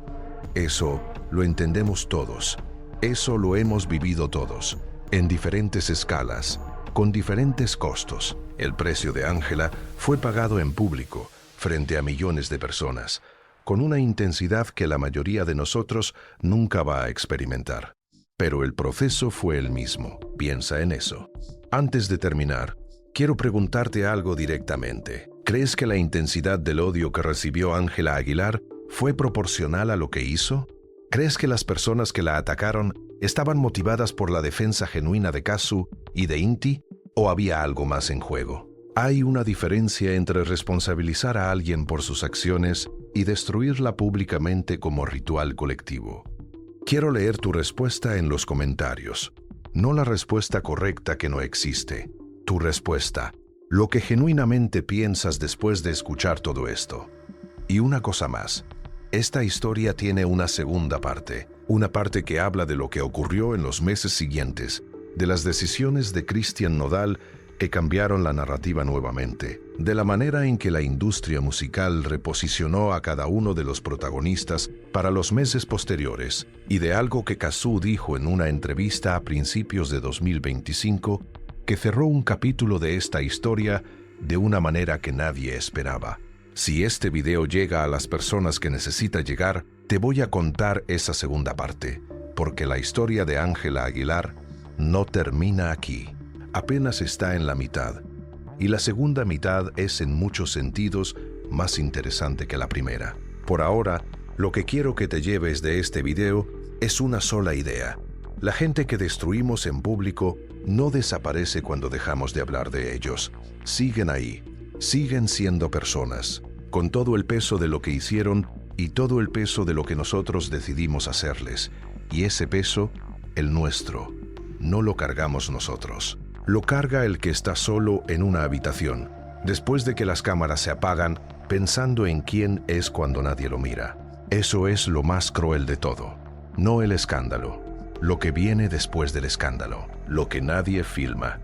Eso lo entendemos todos. Eso lo hemos vivido todos, en diferentes escalas, con diferentes costos. El precio de Ángela fue pagado en público, frente a millones de personas, con una intensidad que la mayoría de nosotros nunca va a experimentar. Pero el proceso fue el mismo. Piensa en eso. Antes de terminar, quiero preguntarte algo directamente. ¿Crees que la intensidad del odio que recibió Ángela Aguilar fue proporcional a lo que hizo? ¿Crees que las personas que la atacaron estaban motivadas por la defensa genuina de Cazzu y de Inti, o había algo más en juego? Hay una diferencia entre responsabilizar a alguien por sus acciones y destruirla públicamente como ritual colectivo. Quiero leer tu respuesta en los comentarios. No la respuesta correcta que no existe. Tu respuesta. Lo que genuinamente piensas después de escuchar todo esto. Y una cosa más. Esta historia tiene una segunda parte. Una parte que habla de lo que ocurrió en los meses siguientes, de las decisiones de Cristian Nodal que cambiaron la narrativa nuevamente, de la manera en que la industria musical reposicionó a cada uno de los protagonistas para los meses posteriores, y de algo que Cazzu dijo en una entrevista a principios de 2025 que cerró un capítulo de esta historia de una manera que nadie esperaba. Si este video llega a las personas que necesita llegar, te voy a contar esa segunda parte, porque la historia de Ángela Aguilar no termina aquí. Apenas está en la mitad. Y la segunda mitad es en muchos sentidos más interesante que la primera. Por ahora, lo que quiero que te lleves de este video es una sola idea. La gente que destruimos en público no desaparece cuando dejamos de hablar de ellos. Siguen ahí, siguen siendo personas, con todo el peso de lo que hicieron y todo el peso de lo que nosotros decidimos hacerles. Y ese peso, el nuestro, no lo cargamos nosotros. Lo carga el que está solo en una habitación, después de que las cámaras se apagan, pensando en quién es cuando nadie lo mira. Eso es lo más cruel de todo. No el escándalo, lo que viene después del escándalo, lo que nadie filma.